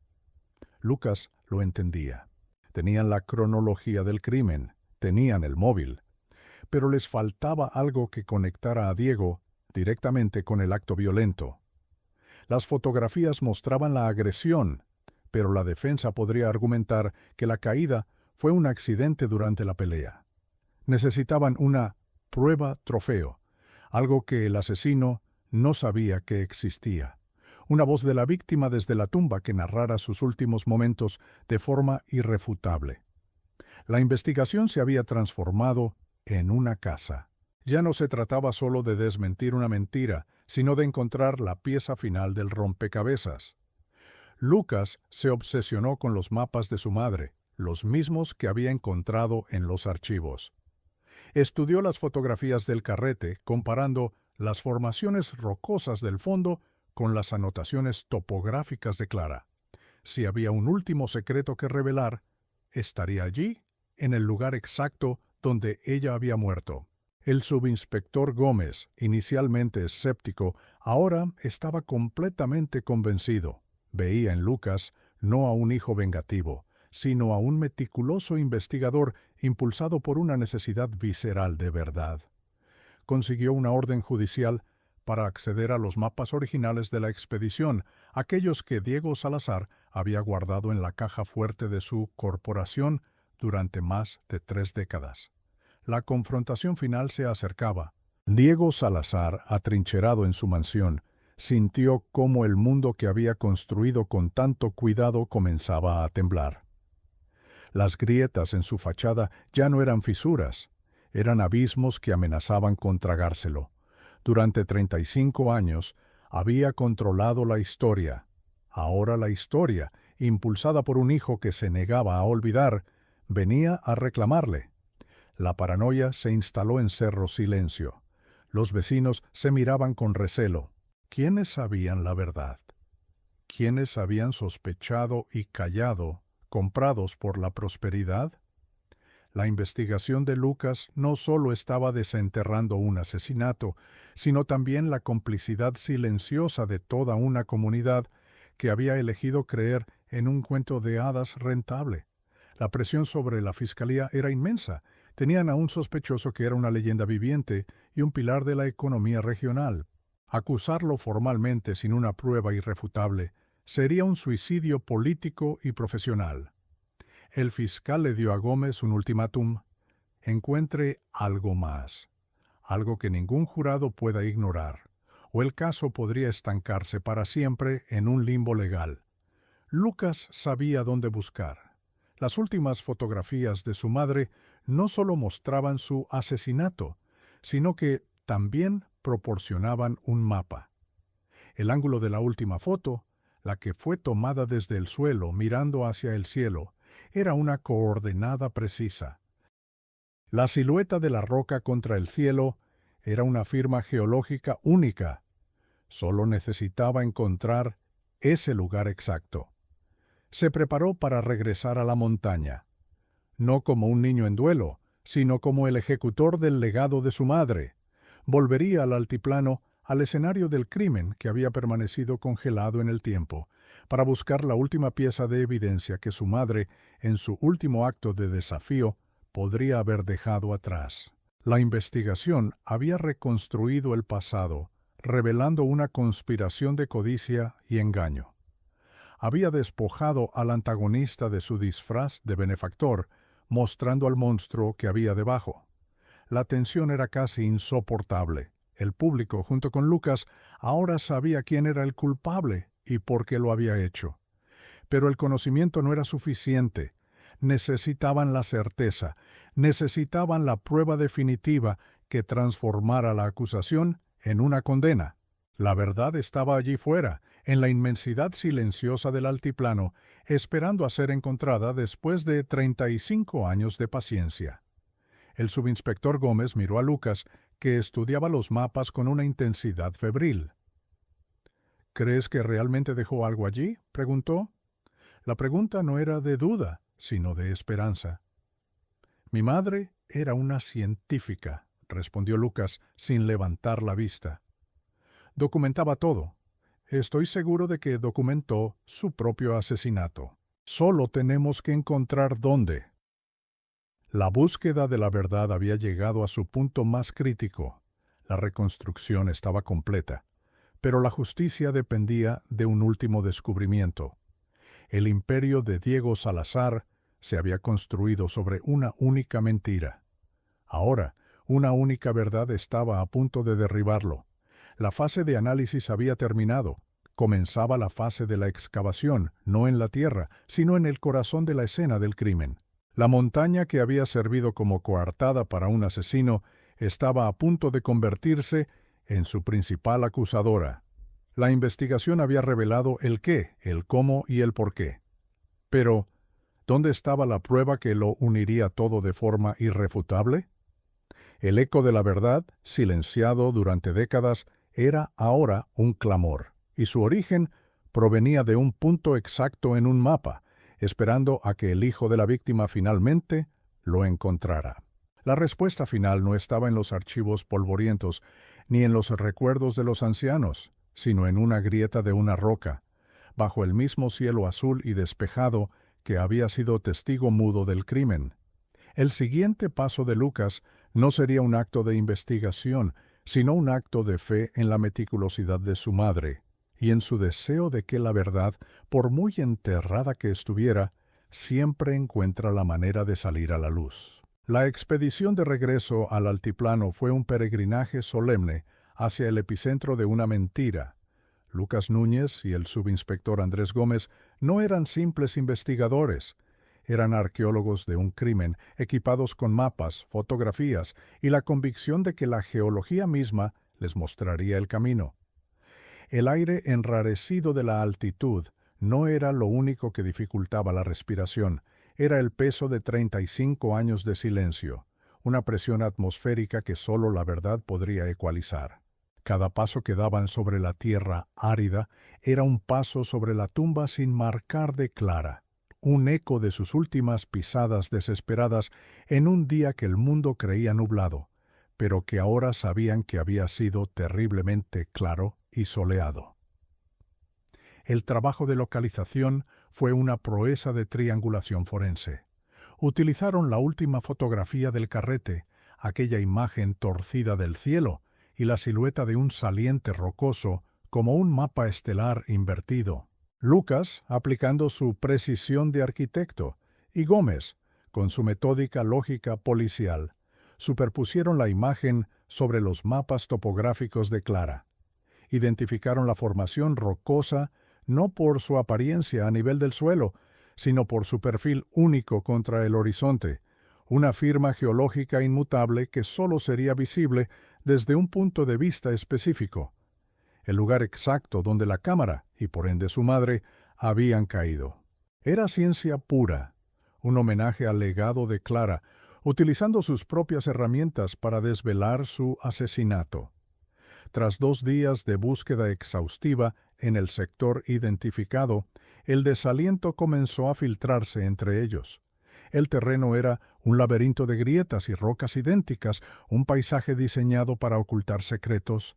Lucas lo entendía. Tenían la cronología del crimen, tenían el móvil, pero les faltaba algo que conectara a Diego directamente con el acto violento. Las fotografías mostraban la agresión, pero la defensa podría argumentar que la caída fue un accidente durante la pelea. Necesitaban una prueba trofeo, algo que el asesino no sabía que existía. Una voz de la víctima desde la tumba que narrara sus últimos momentos de forma irrefutable. La investigación se había transformado en una caza. Ya no se trataba solo de desmentir una mentira, sino de encontrar la pieza final del rompecabezas. Lucas se obsesionó con los mapas de su madre, los mismos que había encontrado en los archivos. Estudió las fotografías del carrete, comparando las formaciones rocosas del fondo con las anotaciones topográficas de Clara. Si había un último secreto que revelar, estaría allí, en el lugar exacto donde ella había muerto. El subinspector Gómez, inicialmente escéptico, ahora estaba completamente convencido. Veía en Lucas no a un hijo vengativo, sino a un meticuloso investigador impulsado por una necesidad visceral de verdad. Consiguió una orden judicial para acceder a los mapas originales de la expedición, aquellos que Diego Salazar había guardado en la caja fuerte de su corporación durante más de 3 décadas. La confrontación final se acercaba. Diego Salazar, atrincherado en su mansión, sintió cómo el mundo que había construido con tanto cuidado comenzaba a temblar. Las grietas en su fachada ya no eran fisuras, eran abismos que amenazaban con tragárselo. Durante 35 años había controlado la historia. Ahora la historia, impulsada por un hijo que se negaba a olvidar, venía a reclamarle. La paranoia se instaló en Cerro Silencio. Los vecinos se miraban con recelo. ¿Quiénes sabían la verdad? ¿Quiénes habían sospechado y callado, comprados por la prosperidad? La investigación de Lucas no solo estaba desenterrando un asesinato, sino también la complicidad silenciosa de toda una comunidad que había elegido creer en un cuento de hadas rentable. La presión sobre la fiscalía era inmensa. Tenían a un sospechoso que era una leyenda viviente y un pilar de la economía regional. Acusarlo formalmente sin una prueba irrefutable sería un suicidio político y profesional. El fiscal le dio a Gómez un ultimátum: encuentre algo más, algo que ningún jurado pueda ignorar, o el caso podría estancarse para siempre en un limbo legal. Lucas sabía dónde buscar. Las últimas fotografías de su madre no solo mostraban su asesinato, sino que también proporcionaban un mapa. El ángulo de la última foto, la que fue tomada desde el suelo mirando hacia el cielo, era una coordenada precisa. La silueta de la roca contra el cielo era una firma geológica única. Solo necesitaba encontrar ese lugar exacto. Se preparó para regresar a la montaña, no como un niño en duelo, sino como el ejecutor del legado de su madre. Volvería al altiplano, al escenario del crimen que había permanecido congelado en el tiempo, para buscar la última pieza de evidencia que su madre, en su último acto de desafío, podría haber dejado atrás. La investigación había reconstruido el pasado, revelando una conspiración de codicia y engaño. Había despojado al antagonista de su disfraz de benefactor, mostrando al monstruo que había debajo. La tensión era casi insoportable. El público, junto con Lucas, ahora sabía quién era el culpable y por qué lo había hecho. Pero el conocimiento no era suficiente. Necesitaban la certeza, necesitaban la prueba definitiva que transformara la acusación en una condena. La verdad estaba allí fuera, en la inmensidad silenciosa del altiplano, esperando a ser encontrada después de 35 años de paciencia. El subinspector Gómez miró a Lucas, que estudiaba los mapas con una intensidad febril. ¿Crees que realmente dejó algo allí?, preguntó. La pregunta no era de duda, sino de esperanza. Mi madre era una científica, respondió Lucas sin levantar la vista. Documentaba todo. Estoy seguro de que documentó su propio asesinato. Solo tenemos que encontrar dónde. La búsqueda de la verdad había llegado a su punto más crítico. La reconstrucción estaba completa, pero la justicia dependía de un último descubrimiento. El imperio de Diego Salazar se había construido sobre una única mentira. Ahora, una única verdad estaba a punto de derribarlo. La fase de análisis había terminado. Comenzaba la fase de la excavación, no en la tierra, sino en el corazón de la escena del crimen. La montaña que había servido como coartada para un asesino estaba a punto de convertirse en su principal acusadora. La investigación había revelado el qué, el cómo y el por qué. Pero, ¿dónde estaba la prueba que lo uniría todo de forma irrefutable? El eco de la verdad, silenciado durante décadas, era ahora un clamor, y su origen provenía de un punto exacto en un mapa, esperando a que el hijo de la víctima finalmente lo encontrara. La respuesta final no estaba en los archivos polvorientos, ni en los recuerdos de los ancianos, sino en una grieta de una roca, bajo el mismo cielo azul y despejado que había sido testigo mudo del crimen. El siguiente paso de Lucas no sería un acto de investigación, sino un acto de fe en la meticulosidad de su madre, y en su deseo de que la verdad, por muy enterrada que estuviera, siempre encuentra la manera de salir a la luz. La expedición de regreso al altiplano fue un peregrinaje solemne hacia el epicentro de una mentira. Lucas Núñez y el subinspector Andrés Gómez no eran simples investigadores, eran arqueólogos de un crimen, equipados con mapas, fotografías y la convicción de que la geología misma les mostraría el camino. El aire enrarecido de la altitud no era lo único que dificultaba la respiración, era el peso de 35 años de silencio, una presión atmosférica que solo la verdad podría ecualizar. Cada paso que daban sobre la tierra árida era un paso sobre la tumba sin marcar de Clara, un eco de sus últimas pisadas desesperadas en un día que el mundo creía nublado, pero que ahora sabían que había sido terriblemente claro y soleado. El trabajo de localización fue una proeza de triangulación forense. Utilizaron la última fotografía del carrete, aquella imagen torcida del cielo, y la silueta de un saliente rocoso como un mapa estelar invertido. Lucas, aplicando su precisión de arquitecto, y Gómez, con su metódica lógica policial, superpusieron la imagen sobre los mapas topográficos de Clara. Identificaron la formación rocosa no por su apariencia a nivel del suelo, sino por su perfil único contra el horizonte, una firma geológica inmutable que sólo sería visible desde un punto de vista específico, el lugar exacto donde la cámara, y por ende su madre, habían caído. Era ciencia pura, un homenaje al legado de Clara, utilizando sus propias herramientas para desvelar su asesinato. Tras 2 días de búsqueda exhaustiva en el sector identificado, el desaliento comenzó a filtrarse entre ellos. El terreno era un laberinto de grietas y rocas idénticas, un paisaje diseñado para ocultar secretos.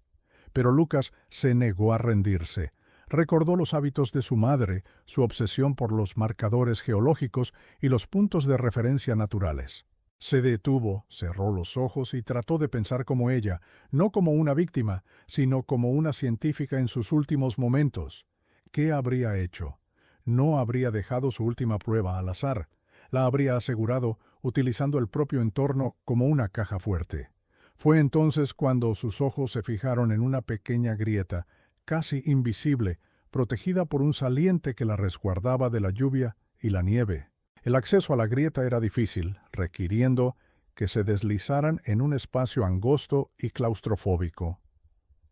Pero Lucas se negó a rendirse. Recordó los hábitos de su madre, su obsesión por los marcadores geológicos y los puntos de referencia naturales. Se detuvo, cerró los ojos y trató de pensar como ella, no como una víctima, sino como una científica en sus últimos momentos. ¿Qué habría hecho? No habría dejado su última prueba al azar. La habría asegurado utilizando el propio entorno como una caja fuerte. Fue entonces cuando sus ojos se fijaron en una pequeña grieta, casi invisible, protegida por un saliente que la resguardaba de la lluvia y la nieve. El acceso a la grieta era difícil, requiriendo que se deslizaran en un espacio angosto y claustrofóbico.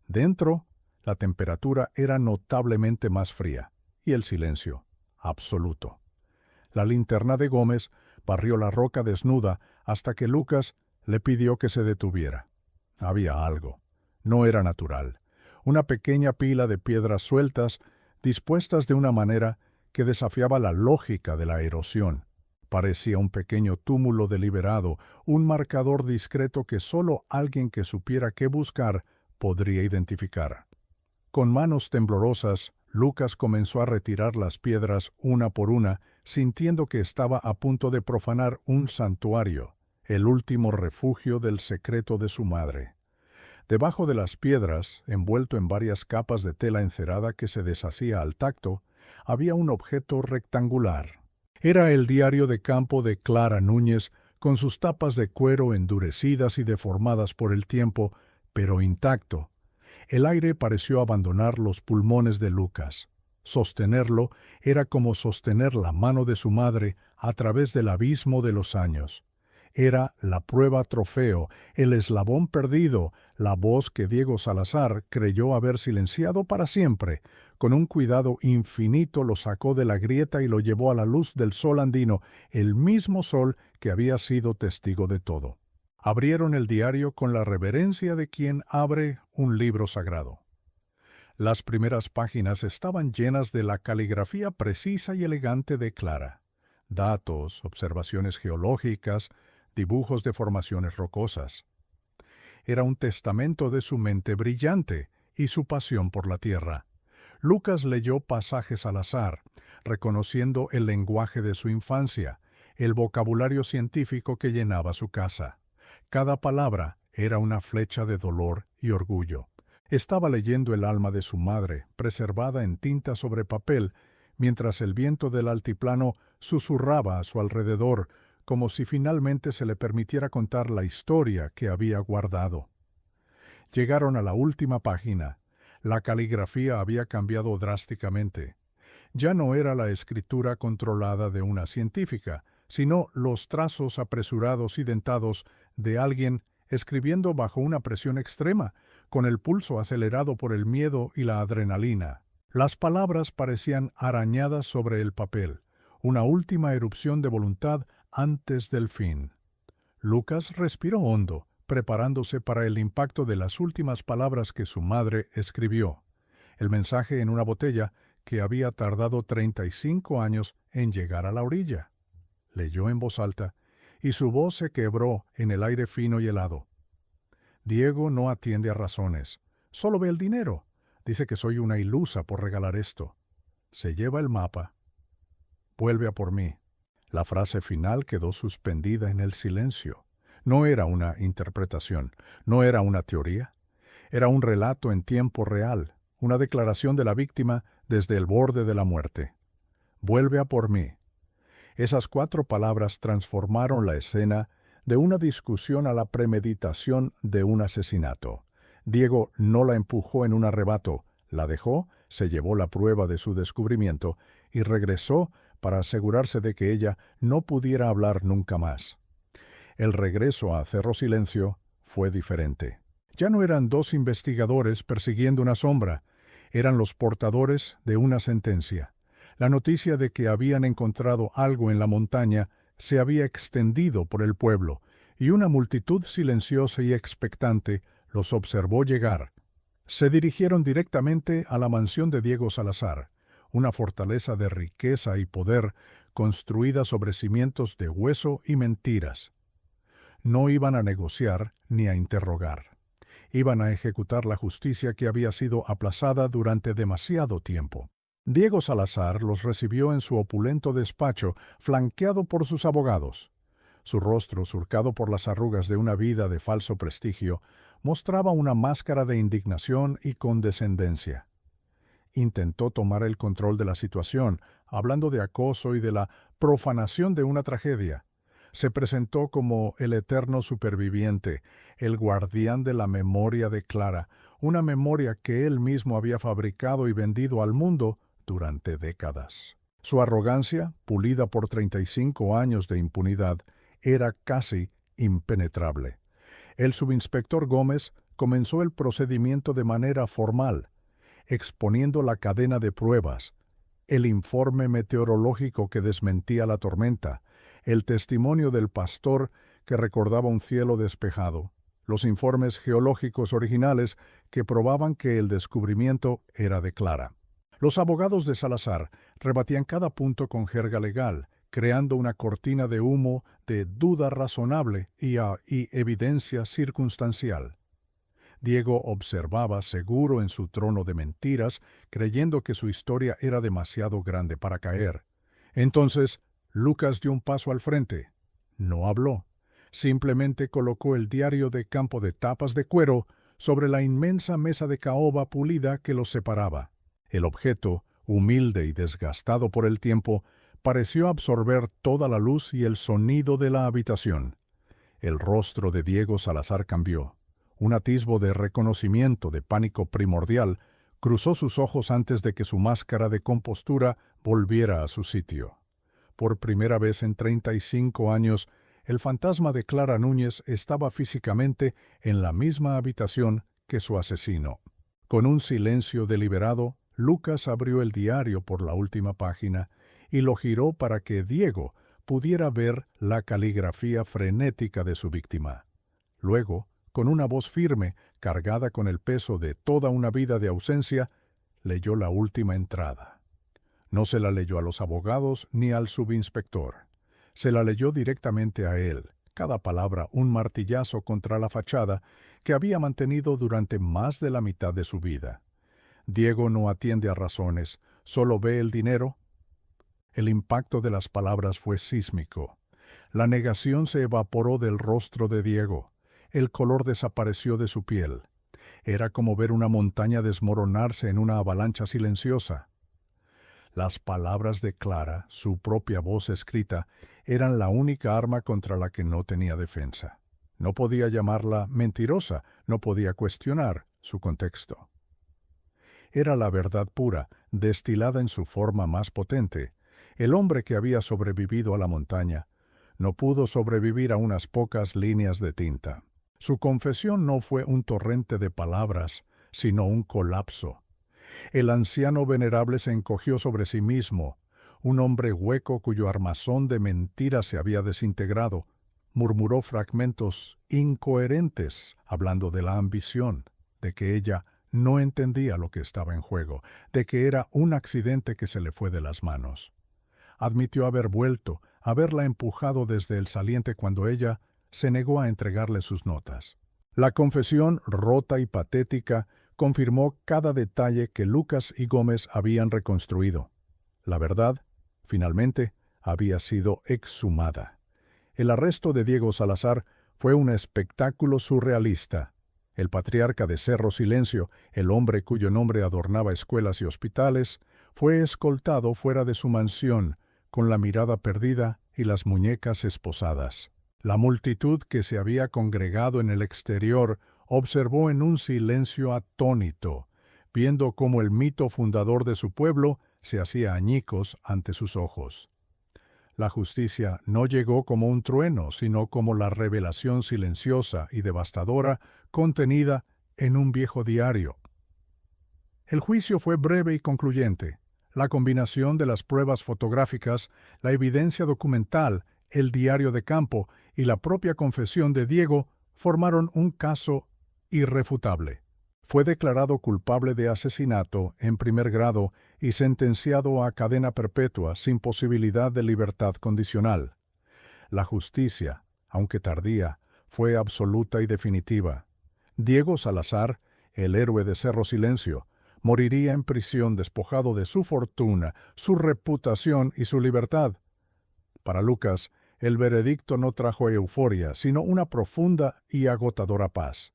Dentro, la temperatura era notablemente más fría, y el silencio, absoluto. La linterna de Gómez barrió la roca desnuda hasta que Lucas le pidió que se detuviera. Había algo. No era natural. Una pequeña pila de piedras sueltas, dispuestas de una manera que desafiaba la lógica de la erosión. Parecía un pequeño túmulo deliberado, un marcador discreto que solo alguien que supiera qué buscar podría identificar. Con manos temblorosas, Lucas comenzó a retirar las piedras una por una, sintiendo que estaba a punto de profanar un santuario, el último refugio del secreto de su madre. Debajo de las piedras, envuelto en varias capas de tela encerada que se deshacía al tacto, había un objeto rectangular. Era el diario de campo de Clara Núñez, con sus tapas de cuero endurecidas y deformadas por el tiempo, pero intacto. El aire pareció abandonar los pulmones de Lucas. Sostenerlo era como sostener la mano de su madre a través del abismo de los años. Era la prueba trofeo, el eslabón perdido, la voz que Diego Salazar creyó haber silenciado para siempre. Con un cuidado infinito lo sacó de la grieta y lo llevó a la luz del sol andino, el mismo sol que había sido testigo de todo. Abrieron el diario con la reverencia de quien abre un libro sagrado. Las primeras páginas estaban llenas de la caligrafía precisa y elegante de Clara. Datos, observaciones geológicas, dibujos de formaciones rocosas. Era un testamento de su mente brillante y su pasión por la tierra. Lucas leyó pasajes al azar, reconociendo el lenguaje de su infancia, el vocabulario científico que llenaba su casa. Cada palabra era una flecha de dolor y orgullo. Estaba leyendo el alma de su madre, preservada en tinta sobre papel, mientras el viento del altiplano susurraba a su alrededor, como si finalmente se le permitiera contar la historia que había guardado. Llegaron a la última página. La caligrafía había cambiado drásticamente. Ya no era la escritura controlada de una científica, sino los trazos apresurados y dentados de alguien escribiendo bajo una presión extrema, con el pulso acelerado por el miedo y la adrenalina. Las palabras parecían arañadas sobre el papel, una última erupción de voluntad antes del fin. Lucas respiró hondo, preparándose para el impacto de las últimas palabras que su madre escribió. El mensaje en una botella que había tardado 35 años en llegar a la orilla. Leyó en voz alta, y su voz se quebró en el aire fino y helado. Diego no atiende a razones, solo ve el dinero. Dice que soy una ilusa por regalar esto. Se lleva el mapa. Vuelve a por mí. La frase final quedó suspendida en el silencio. No era una interpretación, no era una teoría. Era un relato en tiempo real, una declaración de la víctima desde el borde de la muerte. Vuelve a por mí. Esas 4 palabras transformaron la escena de una discusión a la premeditación de un asesinato. Diego no la empujó en un arrebato, la dejó, se llevó la prueba de su descubrimiento y regresó para asegurarse de que ella no pudiera hablar nunca más. El regreso a Cerro Silencio fue diferente. Ya no eran 2 investigadores persiguiendo una sombra, eran los portadores de una sentencia. La noticia de que habían encontrado algo en la montaña se había extendido por el pueblo, y una multitud silenciosa y expectante los observó llegar. Se dirigieron directamente a la mansión de Diego Salazar, una fortaleza de riqueza y poder construida sobre cimientos de hueso y mentiras. No iban a negociar ni a interrogar. Iban a ejecutar la justicia que había sido aplazada durante demasiado tiempo. Diego Salazar los recibió en su opulento despacho, flanqueado por sus abogados. Su rostro, surcado por las arrugas de una vida de falso prestigio, mostraba una máscara de indignación y condescendencia. Intentó tomar el control de la situación, hablando de acoso y de la profanación de una tragedia. Se presentó como el eterno superviviente, el guardián de la memoria de Clara, una memoria que él mismo había fabricado y vendido al mundo durante décadas. Su arrogancia, pulida por 35 años de impunidad, era casi impenetrable. El subinspector Gómez comenzó el procedimiento de manera formal, exponiendo la cadena de pruebas, el informe meteorológico que desmentía la tormenta, el testimonio del pastor que recordaba un cielo despejado, los informes geológicos originales que probaban que el descubrimiento era de Clara. Los abogados de Salazar rebatían cada punto con jerga legal, creando una cortina de humo de duda razonable y evidencia circunstancial. Diego observaba seguro en su trono de mentiras, creyendo que su historia era demasiado grande para caer. Entonces, Lucas dio un paso al frente. No habló. Simplemente colocó el diario de campo de tapas de cuero sobre la inmensa mesa de caoba pulida que los separaba. El objeto, humilde y desgastado por el tiempo, pareció absorber toda la luz y el sonido de la habitación. El rostro de Diego Salazar cambió. Un atisbo de reconocimiento, de pánico primordial, cruzó sus ojos antes de que su máscara de compostura volviera a su sitio. Por primera vez en 35 años, el fantasma de Clara Núñez estaba físicamente en la misma habitación que su asesino. Con un silencio deliberado, Lucas abrió el diario por la última página y lo giró para que Diego pudiera ver la caligrafía frenética de su víctima. Luego, con una voz firme, cargada con el peso de toda una vida de ausencia, leyó la última entrada. No se la leyó a los abogados ni al subinspector. Se la leyó directamente a él, cada palabra un martillazo contra la fachada que había mantenido durante más de la mitad de su vida. Diego no atiende a razones, solo ve el dinero. El impacto de las palabras fue sísmico. La negación se evaporó del rostro de Diego. El color desapareció de su piel. Era como ver una montaña desmoronarse en una avalancha silenciosa. Las palabras de Clara, su propia voz escrita, eran la única arma contra la que no tenía defensa. No podía llamarla mentirosa, no podía cuestionar su contexto. Era la verdad pura, destilada en su forma más potente. El hombre que había sobrevivido a la montaña no pudo sobrevivir a unas pocas líneas de tinta. Su confesión no fue un torrente de palabras, sino un colapso. El anciano venerable se encogió sobre sí mismo, un hombre hueco cuyo armazón de mentiras se había desintegrado. Murmuró fragmentos incoherentes, hablando de la ambición, de que ella no entendía lo que estaba en juego, de que era un accidente que se le fue de las manos. Admitió haber vuelto, haberla empujado desde el saliente cuando ella se negó a entregarle sus notas. La confesión, rota y patética, confirmó cada detalle que Lucas y Gómez habían reconstruido. La verdad, finalmente, había sido exhumada. El arresto de Diego Salazar fue un espectáculo surrealista. El patriarca de Cerro Silencio, el hombre cuyo nombre adornaba escuelas y hospitales, fue escoltado fuera de su mansión, con la mirada perdida y las muñecas esposadas. La multitud que se había congregado en el exterior observó en un silencio atónito, viendo cómo el mito fundador de su pueblo se hacía añicos ante sus ojos. La justicia no llegó como un trueno, sino como la revelación silenciosa y devastadora contenida en un viejo diario. El juicio fue breve y concluyente. La combinación de las pruebas fotográficas, la evidencia documental, el diario de campo y la propia confesión de Diego formaron un caso irrefutable. Fue declarado culpable de asesinato en primer grado y sentenciado a cadena perpetua sin posibilidad de libertad condicional. La justicia, aunque tardía, fue absoluta y definitiva. Diego Salazar, el héroe de Cerro Silencio, moriría en prisión despojado de su fortuna, su reputación y su libertad. Para Lucas, el veredicto no trajo euforia, sino una profunda y agotadora paz.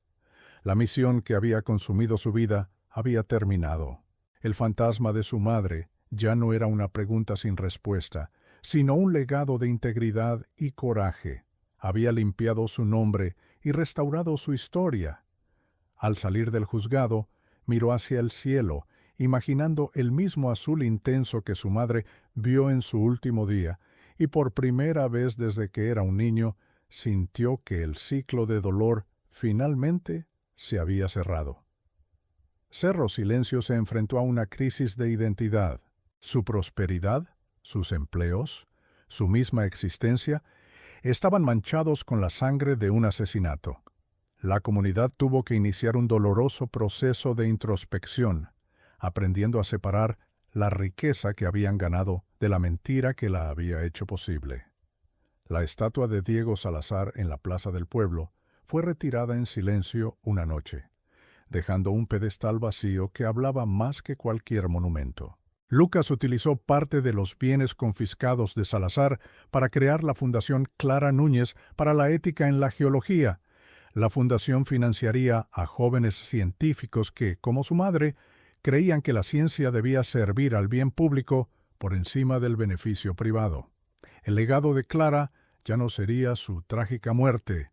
La misión que había consumido su vida había terminado. El fantasma de su madre ya no era una pregunta sin respuesta, sino un legado de integridad y coraje. Había limpiado su nombre y restaurado su historia. Al salir del juzgado, miró hacia el cielo, imaginando el mismo azul intenso que su madre vio en su último día, y por primera vez desde que era un niño, sintió que el ciclo de dolor finalmente se había cerrado. Cerro Silencio se enfrentó a una crisis de identidad. Su prosperidad, sus empleos, su misma existencia, estaban manchados con la sangre de un asesinato. La comunidad tuvo que iniciar un doloroso proceso de introspección, aprendiendo a separar la riqueza que habían ganado de la mentira que la había hecho posible. La estatua de Diego Salazar en la plaza del pueblo fue retirada en silencio una noche, dejando un pedestal vacío que hablaba más que cualquier monumento. Lucas utilizó parte de los bienes confiscados de Salazar para crear la Fundación Clara Núñez para la Ética en la Geología. La fundación financiaría a jóvenes científicos que, como su madre, creían que la ciencia debía servir al bien público por encima del beneficio privado. El legado de Clara ya no sería su trágica muerte,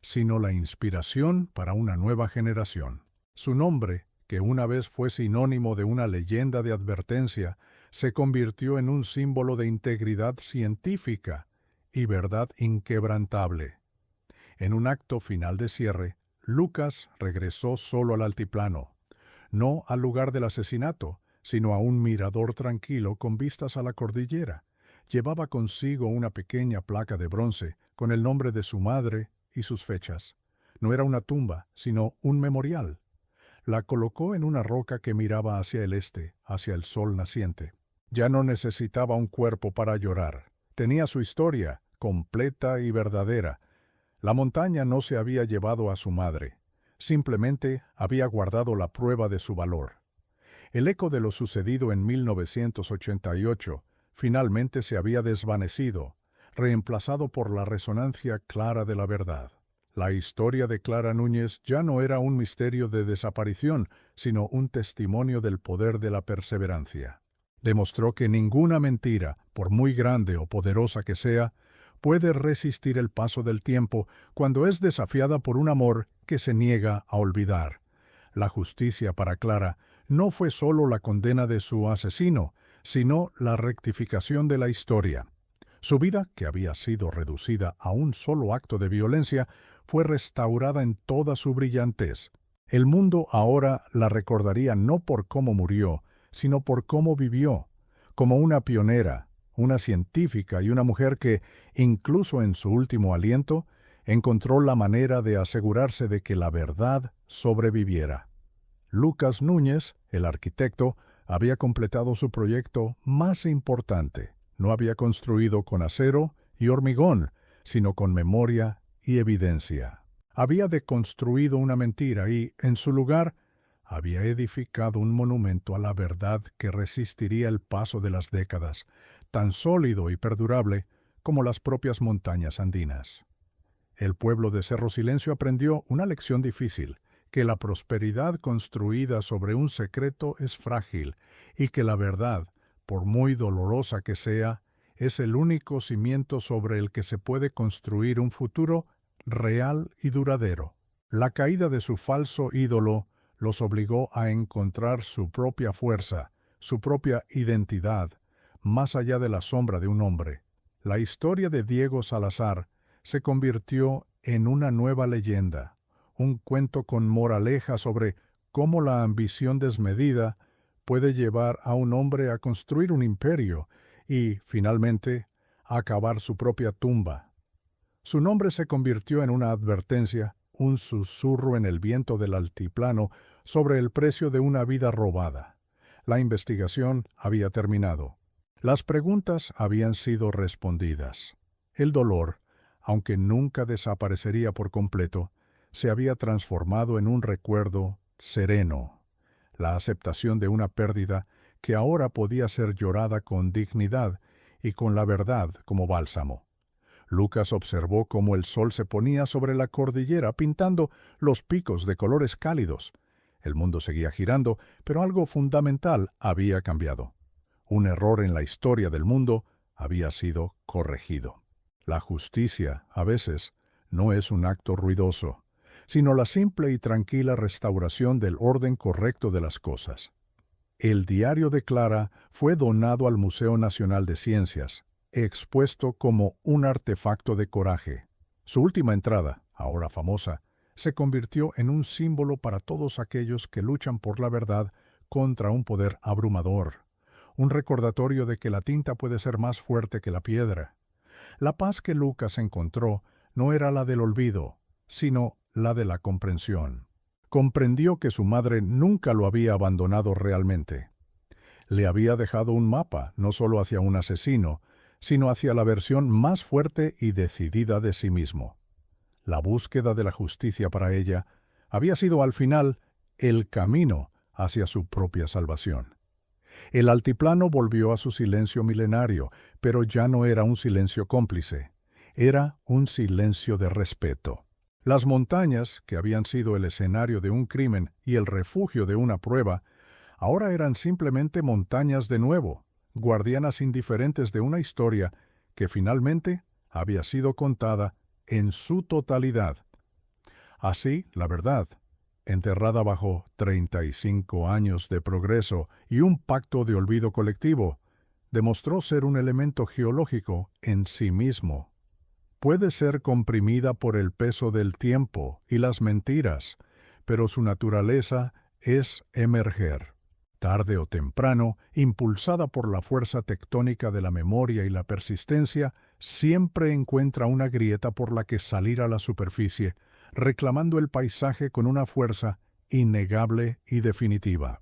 sino la inspiración para una nueva generación. Su nombre, que una vez fue sinónimo de una leyenda de advertencia, se convirtió en un símbolo de integridad científica y verdad inquebrantable. En un acto final de cierre, Lucas regresó solo al altiplano, no al lugar del asesinato, sino a un mirador tranquilo con vistas a la cordillera. Llevaba consigo una pequeña placa de bronce con el nombre de su madre y sus fechas. No era una tumba, sino un memorial. La colocó en una roca que miraba hacia el este, hacia el sol naciente. Ya no necesitaba un cuerpo para llorar. Tenía su historia, completa y verdadera. La montaña no se había llevado a su madre, simplemente había guardado la prueba de su valor. El eco de lo sucedido en 1988 finalmente se había desvanecido, reemplazado por la resonancia clara de la verdad. La historia de Clara Núñez ya no era un misterio de desaparición, sino un testimonio del poder de la perseverancia. Demostró que ninguna mentira, por muy grande o poderosa que sea, puede resistir el paso del tiempo cuando es desafiada por un amor que se niega a olvidar. La justicia para Clara no fue solo la condena de su asesino, sino la rectificación de la historia. Su vida, que había sido reducida a un solo acto de violencia, fue restaurada en toda su brillantez. El mundo ahora la recordaría no por cómo murió, sino por cómo vivió, como una pionera, una científica y una mujer que, incluso en su último aliento, encontró la manera de asegurarse de que la verdad sobreviviera. Lucas Núñez, el arquitecto, había completado su proyecto más importante. No había construido con acero y hormigón, sino con memoria y evidencia. Había deconstruido una mentira y, en su lugar, había edificado un monumento a la verdad que resistiría el paso de las décadas, tan sólido y perdurable como las propias montañas andinas. El pueblo de Cerro Silencio aprendió una lección difícil, que la prosperidad construida sobre un secreto es frágil y que la verdad, por muy dolorosa que sea, es el único cimiento sobre el que se puede construir un futuro real y duradero. La caída de su falso ídolo los obligó a encontrar su propia fuerza, su propia identidad, más allá de la sombra de un hombre. La historia de Diego Salazar se convirtió en una nueva leyenda, un cuento con moraleja sobre cómo la ambición desmedida puede llevar a un hombre a construir un imperio y, finalmente, a cavar su propia tumba. Su nombre se convirtió en una advertencia, un susurro en el viento del altiplano sobre el precio de una vida robada. La investigación había terminado. Las preguntas habían sido respondidas. El dolor, aunque nunca desaparecería por completo, se había transformado en un recuerdo sereno. La aceptación de una pérdida que ahora podía ser llorada con dignidad y con la verdad como bálsamo. Lucas observó cómo el sol se ponía sobre la cordillera pintando los picos de colores cálidos. El mundo seguía girando, pero algo fundamental había cambiado. Un error en la historia del mundo había sido corregido. La justicia, a veces, no es un acto ruidoso, sino la simple y tranquila restauración del orden correcto de las cosas. El diario de Clara fue donado al Museo Nacional de Ciencias, expuesto como un artefacto de coraje. Su última entrada, ahora famosa, se convirtió en un símbolo para todos aquellos que luchan por la verdad contra un poder abrumador, un recordatorio de que la tinta puede ser más fuerte que la piedra. La paz que Lucas encontró no era la del olvido, sino la de la comprensión. Comprendió que su madre nunca lo había abandonado realmente. Le había dejado un mapa, no solo hacia un asesino, sino hacia la versión más fuerte y decidida de sí mismo. La búsqueda de la justicia para ella había sido al final el camino hacia su propia salvación. El altiplano volvió a su silencio milenario, pero ya no era un silencio cómplice, era un silencio de respeto. Las montañas, que habían sido el escenario de un crimen y el refugio de una prueba, ahora eran simplemente montañas de nuevo, guardianas indiferentes de una historia que finalmente había sido contada en su totalidad. Así, la verdad, enterrada bajo 35 años de progreso y un pacto de olvido colectivo, demostró ser un elemento geológico en sí mismo. Puede ser comprimida por el peso del tiempo y las mentiras, pero su naturaleza es emerger. Tarde o temprano, impulsada por la fuerza tectónica de la memoria y la persistencia, siempre encuentra una grieta por la que salir a la superficie, reclamando el paisaje con una fuerza innegable y definitiva.